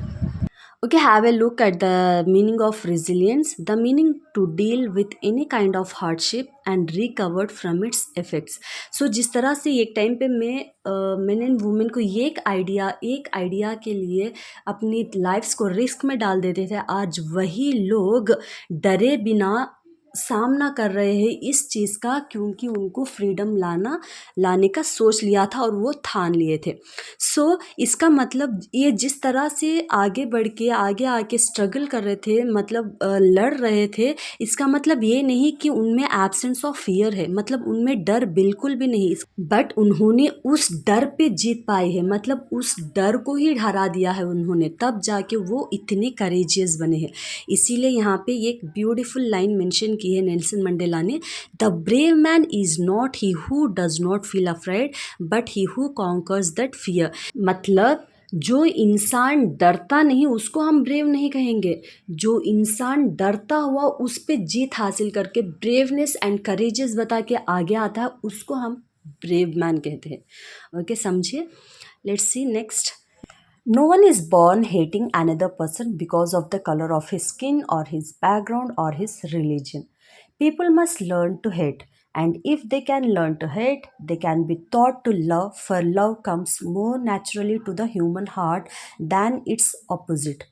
S2: Okay, have a look at the meaning of resilience. The meaning to deal with any kind of hardship and recovered from its effects. So जिस तरह से एक टाइम पे मेन एंड वुमेन को ये एक आइडिया के लिए अपनी लाइफ्स को रिस्क में डाल देते थे, आज वही लोग डरे बिना सामना कर रहे हैं इस चीज़ का, क्योंकि उनको फ्रीडम लाने का सोच लिया था और वो ठान लिए थे। सो इसका मतलब ये जिस तरह से आगे बढ़ के आगे आके स्ट्रगल कर रहे थे, मतलब लड़ रहे थे, इसका मतलब ये नहीं कि उनमें एब्सेंस ऑफ फियर है, मतलब उनमें डर बिल्कुल भी नहीं, बट उन्होंने उस डर पे जीत पाए हैं, मतलब उस डर को ही हरा दिया है उन्होंने, तब जाके वो इतने करेजियस बने हैं। इसीलिए यहाँ पे एक ब्यूटीफुल लाइन मेंशन की है नेल्सन मंडेला ने, the brave man is not he who does not feel afraid, but he who conquers that fear. मतलब जो इंसान डरता नहीं उसको हम ब्रेव नहीं कहेंगे, जो इंसान डरता हुआ उस पे जीत हासिल करके ब्रेवनेस एंड करेजेस बता के आगे आता है, उसको हम ब्रेव मैन कहते हैं। ओके, समझिए। Let's see next. No one is born hating another person because of the color of his skin or his background or his religion. People must learn to hate, and if they can learn to hate, they can be taught to love, for love comes more naturally to the human heart than its opposite.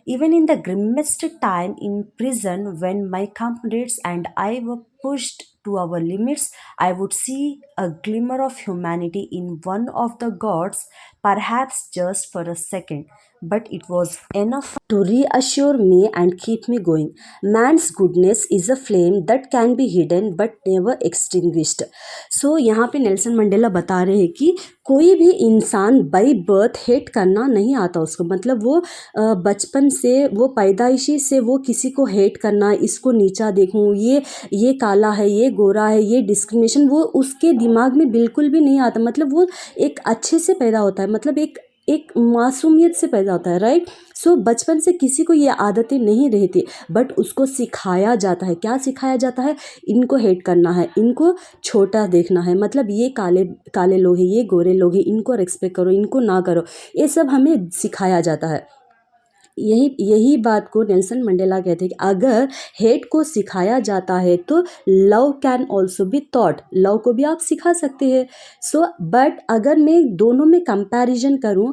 S2: Even in the grimmest time in prison, when my comrades and I were pushed to our limits, I would see a glimmer of humanity in one of the gods, perhaps just for a second, but it was enough to reassure me and keep me going. Man's goodness is a flame that can be hidden but never extinguished. So यहाँ पे नेल्सन मंडेला बता रहे हैं कि कोई भी इंसान बाई बर्थ हेट करना नहीं आता उसको, मतलब वो बचपन से वो पैदाइशी से वो किसी को हेट करना, इसको नीचा देखूं, ये काला है, ये गोरा है, ये डिस्क्रिमिनेशन, वो उसके दिमाग में बिल्कुल भी नहीं आता। मतलब वो एक अच्छे से पैदा होता है, मतलब एक मासूमियत से पैदा होता है, राइट। सो बचपन से किसी को ये आदतें नहीं रहती, बट उसको सिखाया जाता है। क्या सिखाया जाता है? इनको हेट करना है, इनको छोटा देखना है, मतलब ये काले काले लोग हैं, ये गोरे लोग हैं, इनको रिस्पेक्ट करो, इनको ना करो, ये सब हमें सिखाया जाता है। यही यही बात को नेल्सन मंडेला कहते हैं कि अगर हेट को सिखाया जाता है तो love can also be taught, love को भी आप सिखा सकते हैं। सो बट अगर मैं दोनों में कंपैरिजन करूं,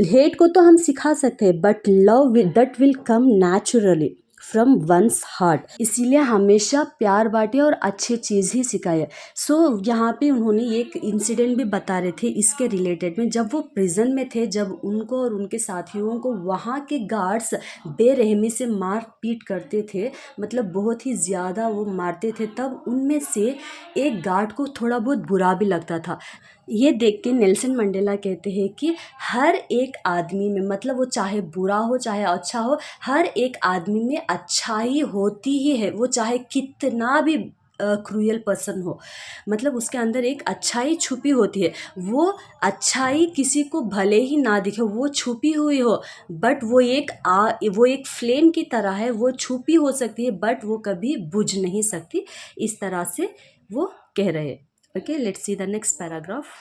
S2: हेट को तो हम सिखा सकते हैं, but love that will come naturally from once heart. इसीलिए हमेशा प्यार बांटे और अच्छी चीज़ ही सिखाए। सो यहाँ पे उन्होंने एक इंसिडेंट भी बता रहे थे इसके रिलेटेड में, जब वो प्रिजन में थे, जब उनको और उनके साथियों को वहाँ के गार्ड्स बेरहमी से मार पीट करते थे, मतलब बहुत ही ज़्यादा वो मारते थे, तब उनमें से एक गार्ड को थोड़ा बहुत बुरा भी लगता था। ये देख के नेल्सन मंडेला कहते हैं कि हर एक आदमी में, मतलब वो चाहे बुरा हो चाहे अच्छा हो, हर एक आदमी में अच्छाई होती ही है, वो चाहे कितना भी क्रूएल पर्सन हो, मतलब उसके अंदर एक अच्छाई छुपी होती है। वो अच्छाई किसी को भले ही ना दिखे, वो छुपी हुई हो, बट वो एक फ्लेम की तरह है, वो छुपी हो सकती है बट वो कभी बुझ नहीं सकती। इस तरह से वो कह रहे हैं। Okay, let's see the next paragraph.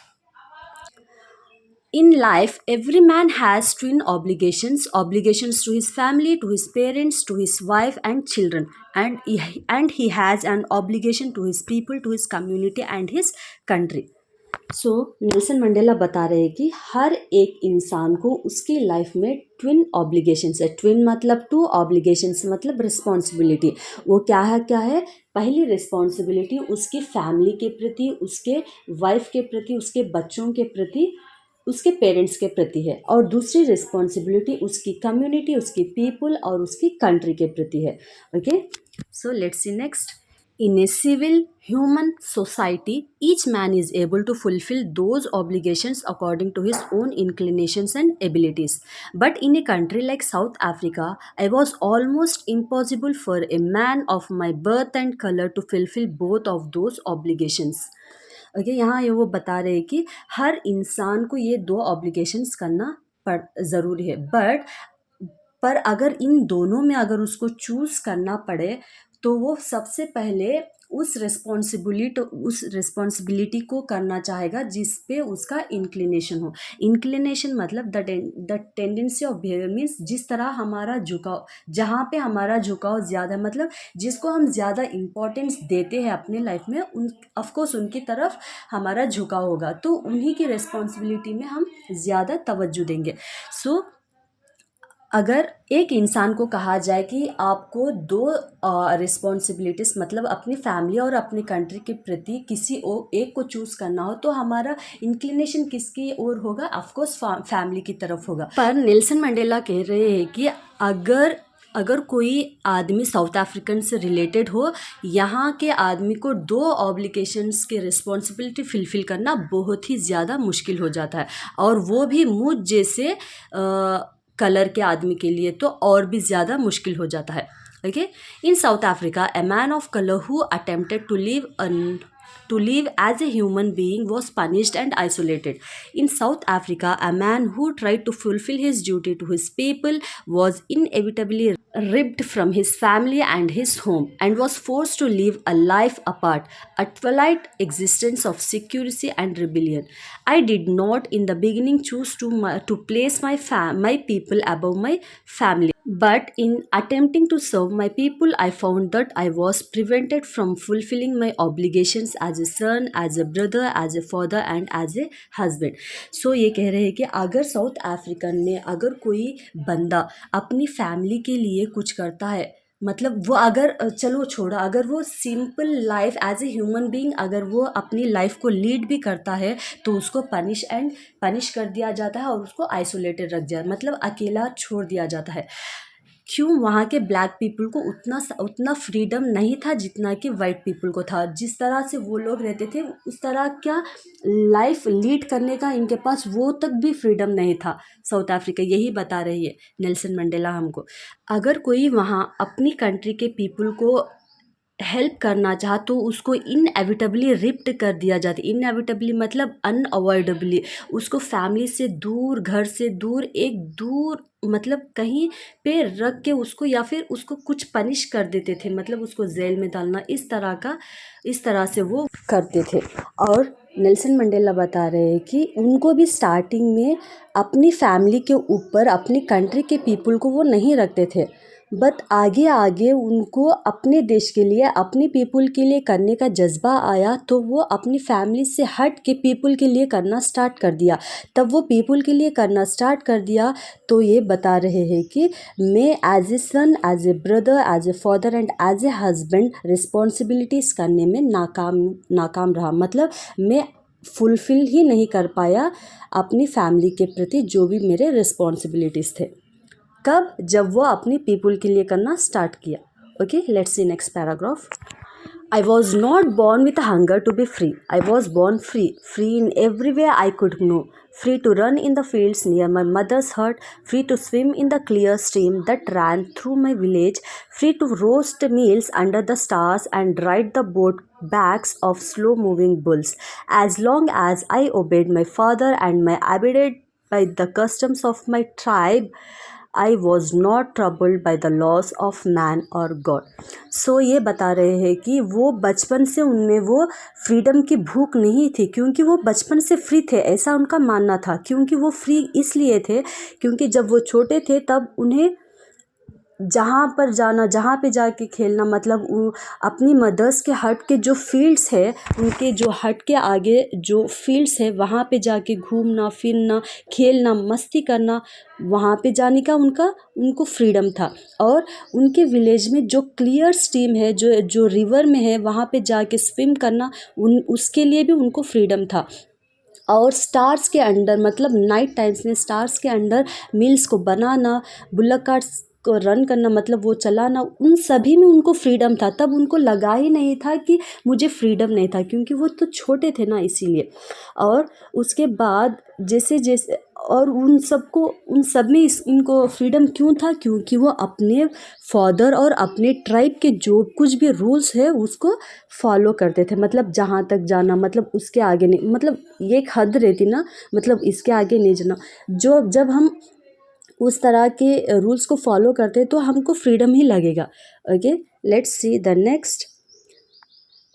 S2: In life, every man has twin obligations to his family, to his parents, to his wife and children, and he has an obligation to his people, to his community and his country. So Nelson Mandela बता रहे हैं कि हर एक इंसान को उसकी लाइफ में ट्विन ऑब्लिगेशंस है। ट्विन मतलब टू, ऑब्लिगेशंस मतलब रिस्पॉन्सिबिलिटी। वो क्या है? पहली रिस्पॉन्सिबिलिटी उसकी फैमिली के प्रति, उसके वाइफ के प्रति, उसके बच्चों के प्रति, उसके पेरेंट्स के प्रति है, और दूसरी रिस्पॉन्सिबिलिटी उसकी कम्युनिटी, उसकी पीपल और उसकी कंट्री के प्रति है। Okay, so let's see next. In a civil human society, each man is able to fulfill those obligations according to his own inclinations and abilities. But in a country like South Africa, it was almost impossible for a man of my birth and color to fulfill both of those obligations. Okay, यहाँ ये वो बता रहे हैं कि हर इंसान को ये दो ऑब्लिगेशंस करना पड़ ज़रूरी है, बट पर अगर इन दोनों में अगर उसको चूज़ करना पड़े तो वो सबसे पहले उस रिस्पॉन्सिबिलिटी को करना चाहेगा जिस पे उसका इंक्लिनेशन हो। इंक्लिनेशन मतलब the tendency of behaviour means जिस तरह हमारा झुकाव, जहाँ पे हमारा झुकाव ज़्यादा, मतलब जिसको हम ज़्यादा इम्पोर्टेंस देते हैं अपने लाइफ में, उन ऑफकोर्स उनकी तरफ हमारा झुकाव होगा, तो उन्हीं की रिस्पॉन्सिबिलिटी में हम ज़्यादा तवज्जो देंगे। सो अगर एक इंसान को कहा जाए कि आपको दो रिस्पॉन्सिबिलिटीज़, मतलब अपनी फैमिली और अपनी कंट्री के प्रति किसी एक को चूज़ करना हो, तो हमारा इंक्लिनेशन किसकी ओर होगा? ऑफकोर्स फैमिली की तरफ होगा। पर नेल्सन मंडेला कह रहे हैं कि अगर कोई आदमी साउथ अफ्रीकन से रिलेटेड हो, यहाँ के आदमी को दो ऑब्लिगेशंस के रिस्पॉन्सिबिलिटी फुलफिल करना बहुत ही ज़्यादा मुश्किल हो जाता है, और वो भी मुझ जैसे कलर के आदमी के लिए तो और भी ज़्यादा मुश्किल हो जाता है। Okay, in south Africa a man of colour who attempted to live as a human being was punished and isolated. In South Africa, a man who tried to fulfill his duty to his people was inevitably ripped from his family and his home and was forced to live a life apart, a twilight existence of secrecy and rebellion. I did not in the beginning choose to place my people above my family. But in attempting to serve my people, I found that I was prevented from fulfilling my obligations as a son, as a brother, as a father and as a husband. So ये कह रहे हैं कि अगर साउथ अफ्रीकन में अगर कोई बंदा अपनी फैमिली के लिए कुछ करता है, मतलब वो अगर चलो छोड़ा, अगर वो simple life as a human being अगर वो अपनी लाइफ को लीड भी करता है, तो उसको पनिश कर दिया जाता है और उसको आइसोलेटेड रख दिया, मतलब अकेला छोड़ दिया जाता है। क्यों? वहाँ के ब्लैक पीपल को उतना फ्रीडम नहीं था जितना कि वाइट पीपल को था। जिस तरह से वो लोग रहते थे उस तरह क्या लाइफ लीड करने का इनके पास वो तक भी फ्रीडम नहीं था। साउथ अफ्रीका यही बता रही है नेल्सन मंडेला हमको। अगर कोई वहाँ अपनी कंट्री के पीपल को हेल्प करना चाहा तो उसको इनएविटेबली रिप्ट कर दिया जाता। इनएविटेबली मतलब अनअवॉइडेबली उसको फैमिली से दूर, घर से दूर, एक दूर मतलब कहीं पे रख के उसको, या फिर उसको कुछ पनिश कर देते थे, मतलब उसको जेल में डालना, इस तरह से वो करते थे। और नेल्सन मंडेला बता रहे हैं कि उनको भी स्टार्टिंग में अपनी फैमिली के ऊपर, अपनी कंट्री के पीपल को वो नहीं रखते थे, बट आगे आगे उनको अपने देश के लिए, अपने पीपल के लिए करने का जज्बा आया, तो वो अपनी फैमिली से हट के पीपल के लिए करना स्टार्ट कर दिया। तब वो पीपल के लिए करना स्टार्ट कर दिया तो ये बता रहे हैं कि मैं as a son, as a brother, as a father and as a husband responsibilities करने में नाकाम रहा। मतलब मैं फुलफ़िल ही नहीं कर पाया अपनी फैमिली के प्रति जो भी मेरे रिस्पॉन्सिबिलिटीज़ थे। कब? जब वो अपनी पीपल के लिए करना स्टार्ट किया। Okay, let's see next paragraph. I was not born with a hunger to be free. I was born free, free in every way I could know. Free to run in the fields near my mother's hut, free to swim in the clear stream that ran through my village, free to roast meals under the stars and ride the boat backs of slow moving bulls. As long as I obeyed my father and my abided by the customs of my tribe, I was not troubled by the loss of man और गॉड। सो ये बता रहे हैं कि वो बचपन से उनमें वो फ्रीडम की भूख नहीं थी, क्योंकि वो बचपन से फ्री थे, ऐसा उनका मानना था। क्योंकि वो फ्री इसलिए थे क्योंकि जब वो छोटे थे तब उन्हें जहाँ पर जाना, जहाँ पे जाके खेलना, मतलब वो अपनी मदर्स के हट के जो फील्ड्स है, उनके जो हट के आगे जो फील्ड्स है, वहाँ पे जाके घूमना फिरना, खेलना, मस्ती करना, वहाँ पे जाने का उनको फ्रीडम था। और उनके विलेज में जो क्लियर स्ट्रीम है, जो रिवर में है, वहाँ पे जाके स्विम करना, उसके लिए भी उनको फ्रीडम था। और स्टार्स के अंडर, मतलब नाइट टाइम्स में स्टार्स के अंडर मील्स को बनाना, बुल्लक कार्ट्स को रन करना, मतलब वो चलाना, उन सभी में उनको फ्रीडम था। तब उनको लगा ही नहीं था कि मुझे फ्रीडम नहीं था, क्योंकि वो तो छोटे थे ना, इसीलिए। और उसके बाद जैसे जैसे और उन सब में इनको फ्रीडम क्यों था? क्योंकि वो अपने फादर और अपने ट्राइब के जो कुछ भी रूल्स है उसको फॉलो करते थे। मतलब जहाँ तक जाना, मतलब उसके आगे नहीं, मतलब ये एक हद रहती ना, मतलब इसके आगे नहीं जाना। जब हम उस तरह के रूल्स को फॉलो करते हैं तो हमको फ्रीडम ही लगेगा। Okay, let's see the next.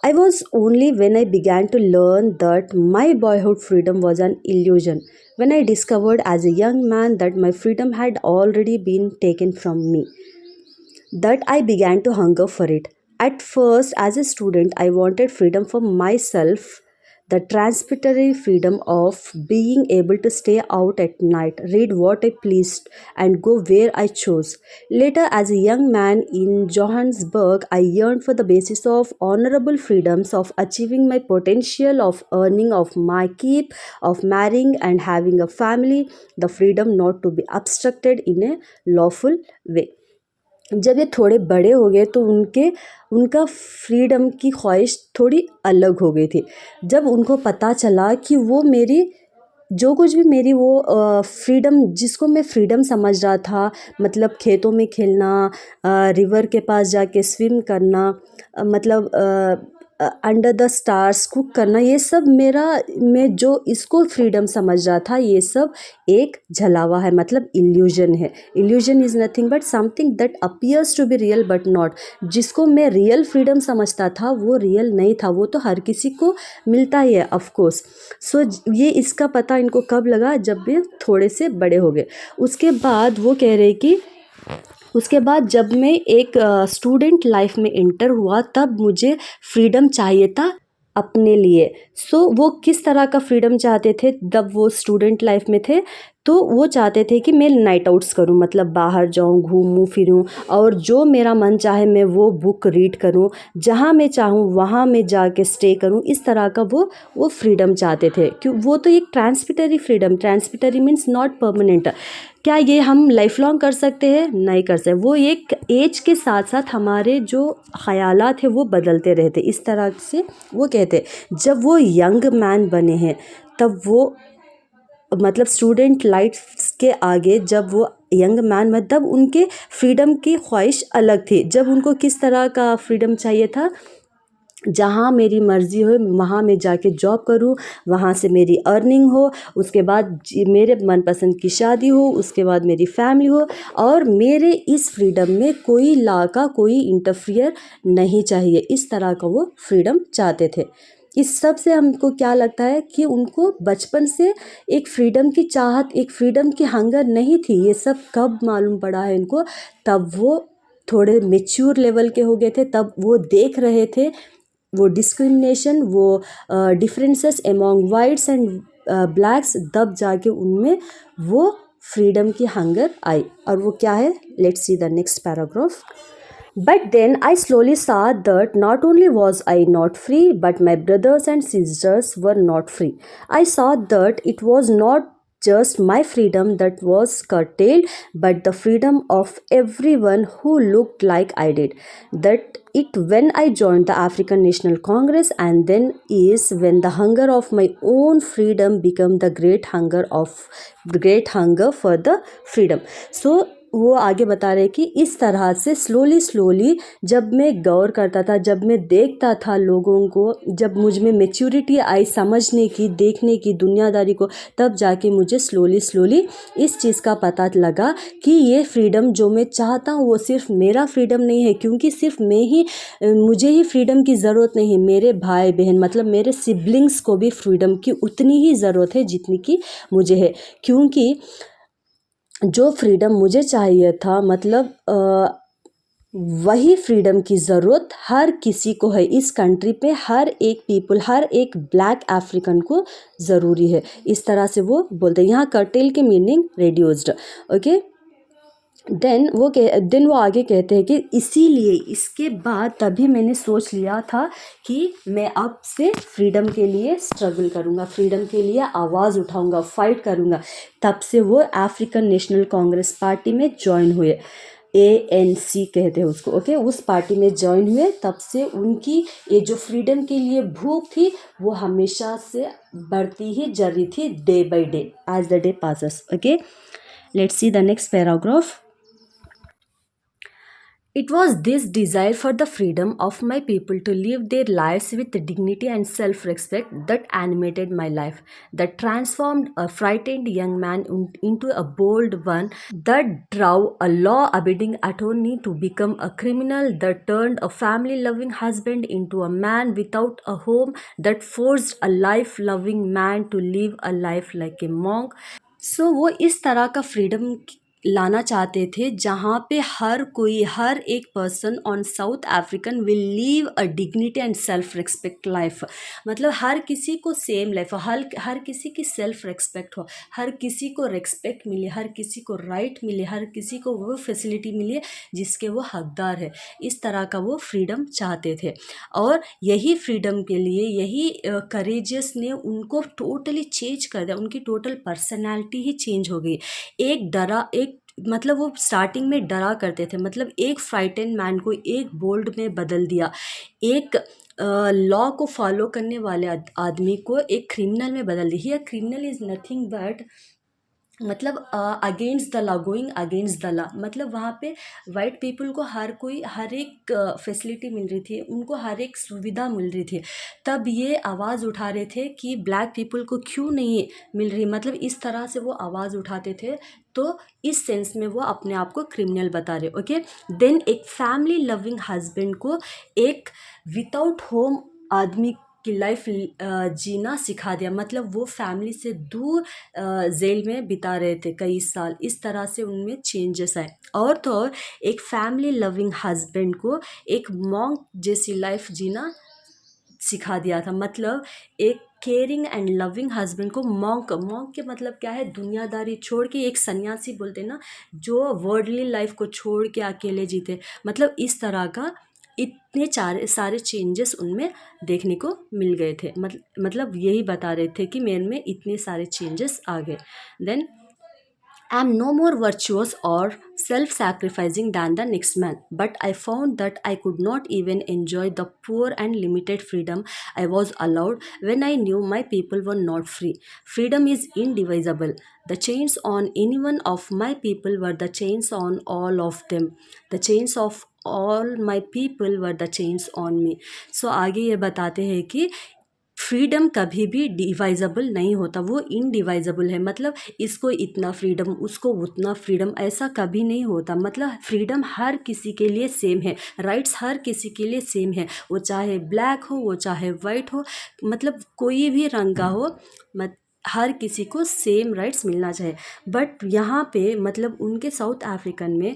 S2: I was only when I began to learn that my boyhood freedom was an illusion, when I discovered as a young man that my freedom had already been taken from me, that I began to hunger for it. At first, as a student, I wanted freedom for myself, the transitory freedom of being able to stay out at night, read what I pleased, and go where I chose. Later, as a young man in Johannesburg, I yearned for the basis of honorable freedoms of achieving my potential, of earning of my keep, of marrying and having a family, the freedom not to be obstructed in a lawful way. जब ये थोड़े बड़े हो गए तो उनका फ्रीडम की ख्वाहिश थोड़ी अलग हो गई थी। जब उनको पता चला कि वो मेरी जो कुछ भी मेरी वो फ्रीडम, जिसको मैं फ्रीडम समझ रहा था, मतलब खेतों में खेलना, रिवर के पास जाके स्विम करना, मतलब अंडर द स्टार्स कुक करना, ये सब मैं जो इसको फ्रीडम समझ रहा था, ये सब एक झलावा है, मतलब इल्यूजन है। Illusion is nothing but something that appears to be real but not. जिसको मैं रियल फ्रीडम समझता था वो रियल नहीं था, वो तो हर किसी को मिलता ही है ऑफ कोर्स। सो ये इसका पता इनको कब लगा? जब वे थोड़े से बड़े हो गए। उसके बाद वो कह रहे कि उसके बाद जब मैं एक स्टूडेंट लाइफ में एंटर हुआ तब मुझे फ्रीडम चाहिए था अपने लिए। सो वो किस तरह का फ्रीडम चाहते थे जब वो स्टूडेंट लाइफ में थे? तो वो चाहते थे कि मैं नाइट आउट्स करूं, मतलब बाहर जाऊं, घूमूं फिरूं, और जो मेरा मन चाहे मैं वो बुक रीड करूं, जहां मैं चाहूं वहां मैं जाके स्टे करूं। इस तरह का वो फ्रीडम चाहते थे। क्यों? वो तो एक ट्रांसपिटरी फ्रीडम, ट्रांसपिटरी मीन्स नॉट परमानेंट। क्या ये हम लाइफ लॉन्ग कर सकते हैं? नहीं कर सकते। वो एक एज के साथ साथ हमारे जो ख़यालात है वो बदलते रहते। इस तरह से वो कहते जब वो यंग मैन बने हैं तब वो मतलब स्टूडेंट लाइफ के आगे जब वो यंग मैन मतलब उनके फ्रीडम की ख्वाहिश अलग थी। जब उनको किस तरह का फ्रीडम चाहिए था, जहाँ मेरी मर्ज़ी हो वहाँ मैं जाके जॉब करूँ, वहाँ से मेरी अर्निंग हो, उसके बाद मेरे मनपसंद की शादी हो, उसके बाद मेरी फैमिली हो, और मेरे इस फ्रीडम में कोई लॉ का कोई इंटरफियर नहीं चाहिए। इस तरह का वो फ्रीडम चाहते थे। इस सब से हमको क्या लगता है कि उनको बचपन से एक फ्रीडम की चाहत, एक फ्रीडम की हंगर नहीं थी। ये सब कब मालूम पड़ा है इनको, तब वो थोड़े मेच्योर लेवल के हो गए थे, तब वो देख रहे थे वो डिस्क्रिमिनेशन, वो differences among whites and blacks, तब जाके उनमें वो फ्रीडम की हंगर आई। और वो क्या है, let's see the next paragraph. But then I slowly saw that not only was I not free, but my brothers and sisters were not free. I saw that it was not just my freedom that was curtailed, but the freedom of everyone who looked like I did. That it when I joined the African National Congress, and then is when the hunger of my own freedom became the great hunger for the freedom. So वो आगे बता रहे कि इस तरह से स्लोली जब मैं गौर करता था, जब मैं देखता था लोगों को, जब मुझ में मैच्योरिटी आई समझने की, देखने की दुनियादारी को, तब जाके मुझे स्लोली इस चीज़ का पता लगा कि ये फ्रीडम जो मैं चाहता हूँ वो सिर्फ मेरा फ्रीडम नहीं है, क्योंकि सिर्फ मुझे ही फ्रीडम की ज़रूरत नहीं है, मेरे भाई बहन मतलब मेरे सिबलिंग्स को भी फ्रीडम की उतनी ही ज़रूरत है जितनी कि मुझे है। क्योंकि जो फ्रीडम मुझे चाहिए था, मतलब वही फ्रीडम की ज़रूरत हर किसी को है इस कंट्री पे, हर एक पीपल, हर एक ब्लैक अफ्रीकन को ज़रूरी है। इस तरह से वो बोलते हैं। यहाँ कर्टेल के मीनिंग रेड्यूस्ड, ओके। देन वो आगे कहते हैं कि इसीलिए इसके बाद तभी मैंने सोच लिया था कि मैं अब से फ्रीडम के लिए स्ट्रगल करूँगा, फ्रीडम के लिए आवाज़ उठाऊँगा, फाइट करूँगा। तब से वो अफ्रीकन नेशनल कांग्रेस पार्टी में ज्वाइन हुए, ANC कहते हैं उसको, ओके। उस पार्टी में ज्वाइन हुए, तब से उनकी ये जो फ्रीडम के लिए भूख थी वो हमेशा से बढ़ती ही जा रही थी, day by day as the day passes, okay. Let's see the next paragraph. It was this desire for the freedom of my people to live their lives with dignity and self-respect that animated my life, that transformed a frightened young man into a bold one, that drove a law-abiding attorney to become a criminal, that turned a family-loving husband into a man without a home, that forced a life-loving man to live a life like a monk. सो वो इस तरह का फ्रीडम लाना चाहते थे जहाँ पे हर कोई, हर एक person on South African will leave a dignity and self respect life. मतलब हर किसी को सेम लाइफ, हर किसी की सेल्फ रिस्पेक्ट हो, हर किसी को रिस्पेक्ट मिले, हर किसी को राइट मिले, हर किसी को वो फैसिलिटी मिले जिसके वो हकदार है। इस तरह का वो फ्रीडम चाहते थे, और यही फ्रीडम के लिए यही करेजियस ने उनको टोटली चेंज कर दिया, उनकी टोटल पर्सनैलिटी ही चेंज हो गई। मतलब वो स्टार्टिंग में डरा करते थे, मतलब एक फ्राइटेन मैन को एक बोल्ड में बदल दिया, एक लॉ को फॉलो करने वाले आदमी को एक क्रिमिनल में बदल दिया। क्रिमिनल इज़ नथिंग बट मतलब against the law, going against the law. मतलब वहाँ पे वाइट पीपल को हर एक फैसिलिटी मिल रही थी, उनको हर एक सुविधा मिल रही थी, तब ये आवाज़ उठा रहे थे कि ब्लैक पीपल को क्यों नहीं मिल रही। मतलब इस तरह से वो आवाज़ उठाते थे, तो इस सेंस में वो अपने आप को क्रिमिनल बता रहे, ओके। देन एक फैमिली लविंग हस्बैंड को एक विदाउट होम आदमी की लाइफ जीना सिखा दिया। मतलब वो फैमिली से दूर जेल में बिता रहे थे कई साल, इस तरह से उनमें चेंजेस आए। और तो और एक फैमिली लविंग हस्बैंड को एक मॉन्क जैसी लाइफ जीना सिखा दिया था। मतलब एक केयरिंग एंड लविंग हस्बैंड को मॉन्क के मतलब क्या है, दुनियादारी छोड़ के, एक सन्यासी बोलते ना, जो वर्ल्डली लाइफ को छोड़ के अकेले जीते। मतलब इस तरह का इतने सारे चेंजेस उनमें देखने को मिल गए थे। मतलब यही बता रहे थे कि मेरे में इतने सारे चेंजेस आ गए। Then I am no more virtuous or self sacrificing than the next man, but I found that I could not even enjoy the poor and limited freedom I was allowed when I knew my people were not free. Freedom is indivisible. The chains on any one of my people were the chains on all of them. The chains of all my people were the chains on me. So आगे ये बताते हैं कि फ्रीडम कभी भी डिवाइजेबल नहीं होता, वो इनडिवाइजेबल है। मतलब इसको इतना फ्रीडम, उसको उतना फ्रीडम, ऐसा कभी नहीं होता। मतलब फ्रीडम हर किसी के लिए सेम है, राइट्स हर किसी के लिए सेम है, वो चाहे ब्लैक हो, वो चाहे वाइट हो, मतलब कोई भी रंग का हो, मत हर किसी को सेम राइट्स मिलना चाहिए। बट यहाँ पे मतलब उनके साउथ अफ्रीकन में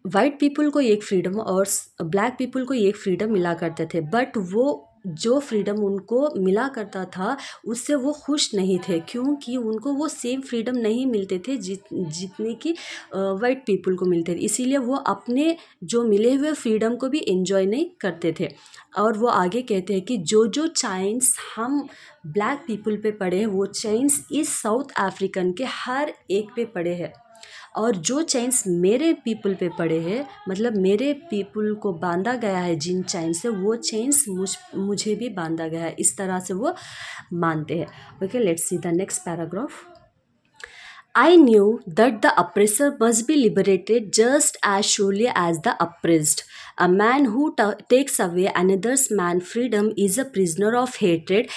S2: वाइट पीपल को एक फ्रीडम और ब्लैक पीपल को एक फ्रीडम मिला करते थे, बट वो जो फ्रीडम उनको मिला करता था उससे वो खुश नहीं थे, क्योंकि उनको वो सेम फ्रीडम नहीं मिलते थे जितने कि वाइट पीपल को मिलते थे। इसीलिए वो अपने जो मिले हुए फ्रीडम को भी एंजॉय नहीं करते थे। और वो आगे कहते हैं कि जो जो चाइन्स हम ब्लैक पीपल पे पड़े हैं, वो चाइन्स इस साउथ अफ्रीकन के हर एक पे पड़े हैं, और जो चेन्स मेरे पीपल पे पड़े हैं, मतलब मेरे पीपल को बांधा गया है जिन चैन से, वो चेन्स मुझे भी बांधा गया है। इस तरह से वो मानते हैं। Okay, let's see the next paragraph. I knew that the oppressor must be liberated just as surely as the oppressed. A man who takes away another's man's freedom is a prisoner of hatred.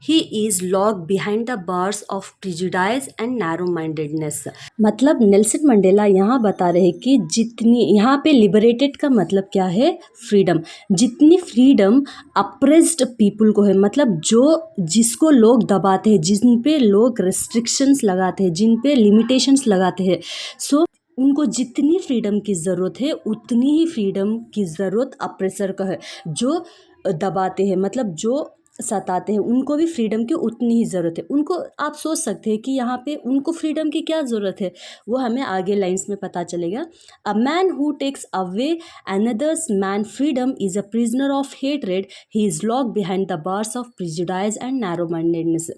S2: He is locked behind the bars of prejudice and narrow-mindedness. मतलब नेल्सन मंडेला यहाँ बता रहे कि जितनी यहाँ पे लिबरेटेड का मतलब क्या है, फ्रीडम। जितनी फ्रीडम अप्रेस्ड पीपल को है, मतलब जो जिसको लोग दबाते हैं, जिन पे लोग रेस्ट्रिक्शंस लगाते हैं, जिन पे लिमिटेशंस लगाते हैं, सो उनको जितनी फ्रीडम की ज़रूरत है उतनी ही फ्रीडम की ज़रूरत अप्रेसर का है। जो दबाते हैं, मतलब जो सताते हैं, उनको भी फ्रीडम की उतनी ही ज़रूरत है। उनको आप सोच सकते हैं कि यहाँ पे उनको फ्रीडम की क्या ज़रूरत है, वो हमें आगे लाइन्स में पता चलेगा। A man who takes away another's man freedom is a prisoner of hatred, he is locked behind the bars of prejudice and narrow mindedness.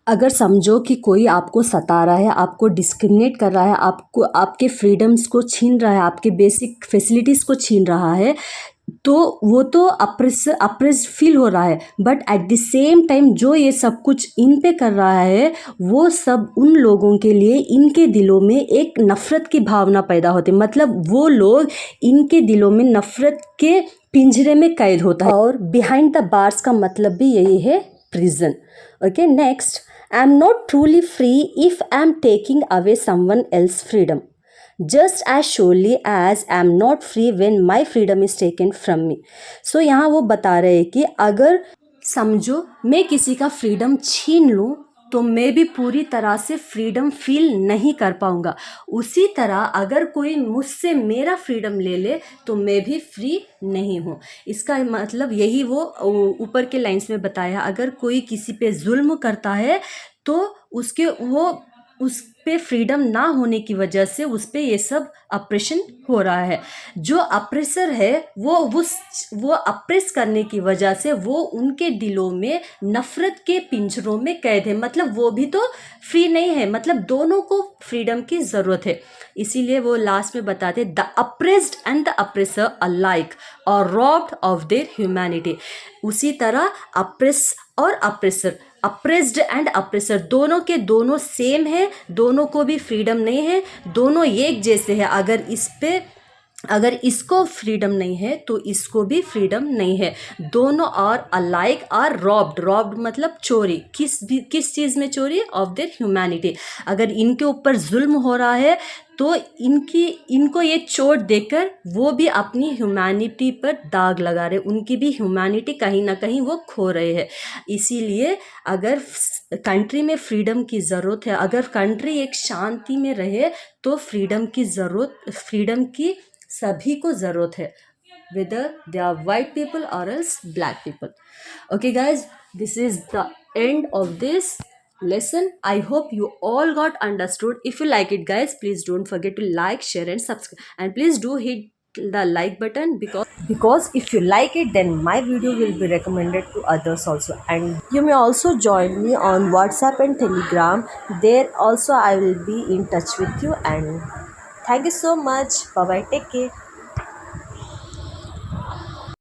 S2: अगर समझो कि कोई आपको सता रहा है, आपको डिस्क्रिमिनेट कर रहा है, आपको आपके फ्रीडम्स को छीन रहा है, आपके बेसिक फैसिलिटीज़ को छीन रहा है, तो वो तो अप्रेस फील हो रहा है। But at the same time जो ये सब कुछ इन पे कर रहा है, वो सब उन लोगों के लिए इनके दिलों में एक नफ़रत की भावना पैदा होती है। मतलब वो लोग, इनके दिलों में नफ़रत के पिंजरे में कैद होता है। और बिहाइंड द बार्स का मतलब भी यही है, prison. Okay, next. I am not truly free if I am taking away someone else freedom, just as surely as I am not free when my freedom is taken from me. So यहाँ वो बता रहे हैं कि अगर समझो मैं किसी का फ्रीडम छीन लूँ तो मैं भी पूरी तरह से फ्रीडम फील नहीं कर पाऊँगा। उसी तरह अगर कोई मुझसे मेरा फ्रीडम ले ले तो मैं भी फ्री नहीं हूँ। इसका मतलब यही वो ऊपर के लाइन्स में बताया। अगर कोई किसी पे जुल्म करता है तो उस पे फ्रीडम ना होने की वजह से उस पे ये सब अप्रेशन हो रहा है। जो अप्रेसर है वो अप्रेस करने की वजह से वो उनके दिलों में नफ़रत के पिंजरों में कैद है। मतलब वो भी तो फ्री नहीं है, मतलब दोनों को फ्रीडम की ज़रूरत है। इसीलिए वो लास्ट में बताते, the apprised and the oppressor alike और रॉब्ड ऑफ देयर ह्यूमैनिटी। उसी तरह अप्रेस और अप्रेसर, अप्रेस्ड एंड अप्रेसर, दोनों के दोनों सेम है, दोनों को भी फ्रीडम नहीं है, दोनों एक जैसे हैं। अगर इसको फ्रीडम नहीं है तो इसको भी फ्रीडम नहीं है। दोनों और अलाइक आर रॉब्ड मतलब चोरी। किस चीज़ में चोरी? Of their humanity. अगर इनके ऊपर जुल्म हो रहा है तो इनको ये चोट देकर वो भी अपनी ह्यूमैनिटी पर दाग लगा रहे, उनकी भी ह्यूमैनिटी कहीं ना कहीं वो खो रहे हैं। इसीलिए अगर कंट्री में फ्रीडम की ज़रूरत है, अगर कंट्री एक शांति में रहे तो फ्रीडम की सभी को ज़रूरत है, whether they are white people or else black people. Okay guys, this is the end of this lesson. I hope you all got understood. If you like it guys, please don't forget to like, share and subscribe, and please do hit
S1: the like button, because if you like it, then my video will be recommended to others also. And you may also join me on WhatsApp and Telegram. There also I will be in touch with you. And thank you so much. Bye bye, take care.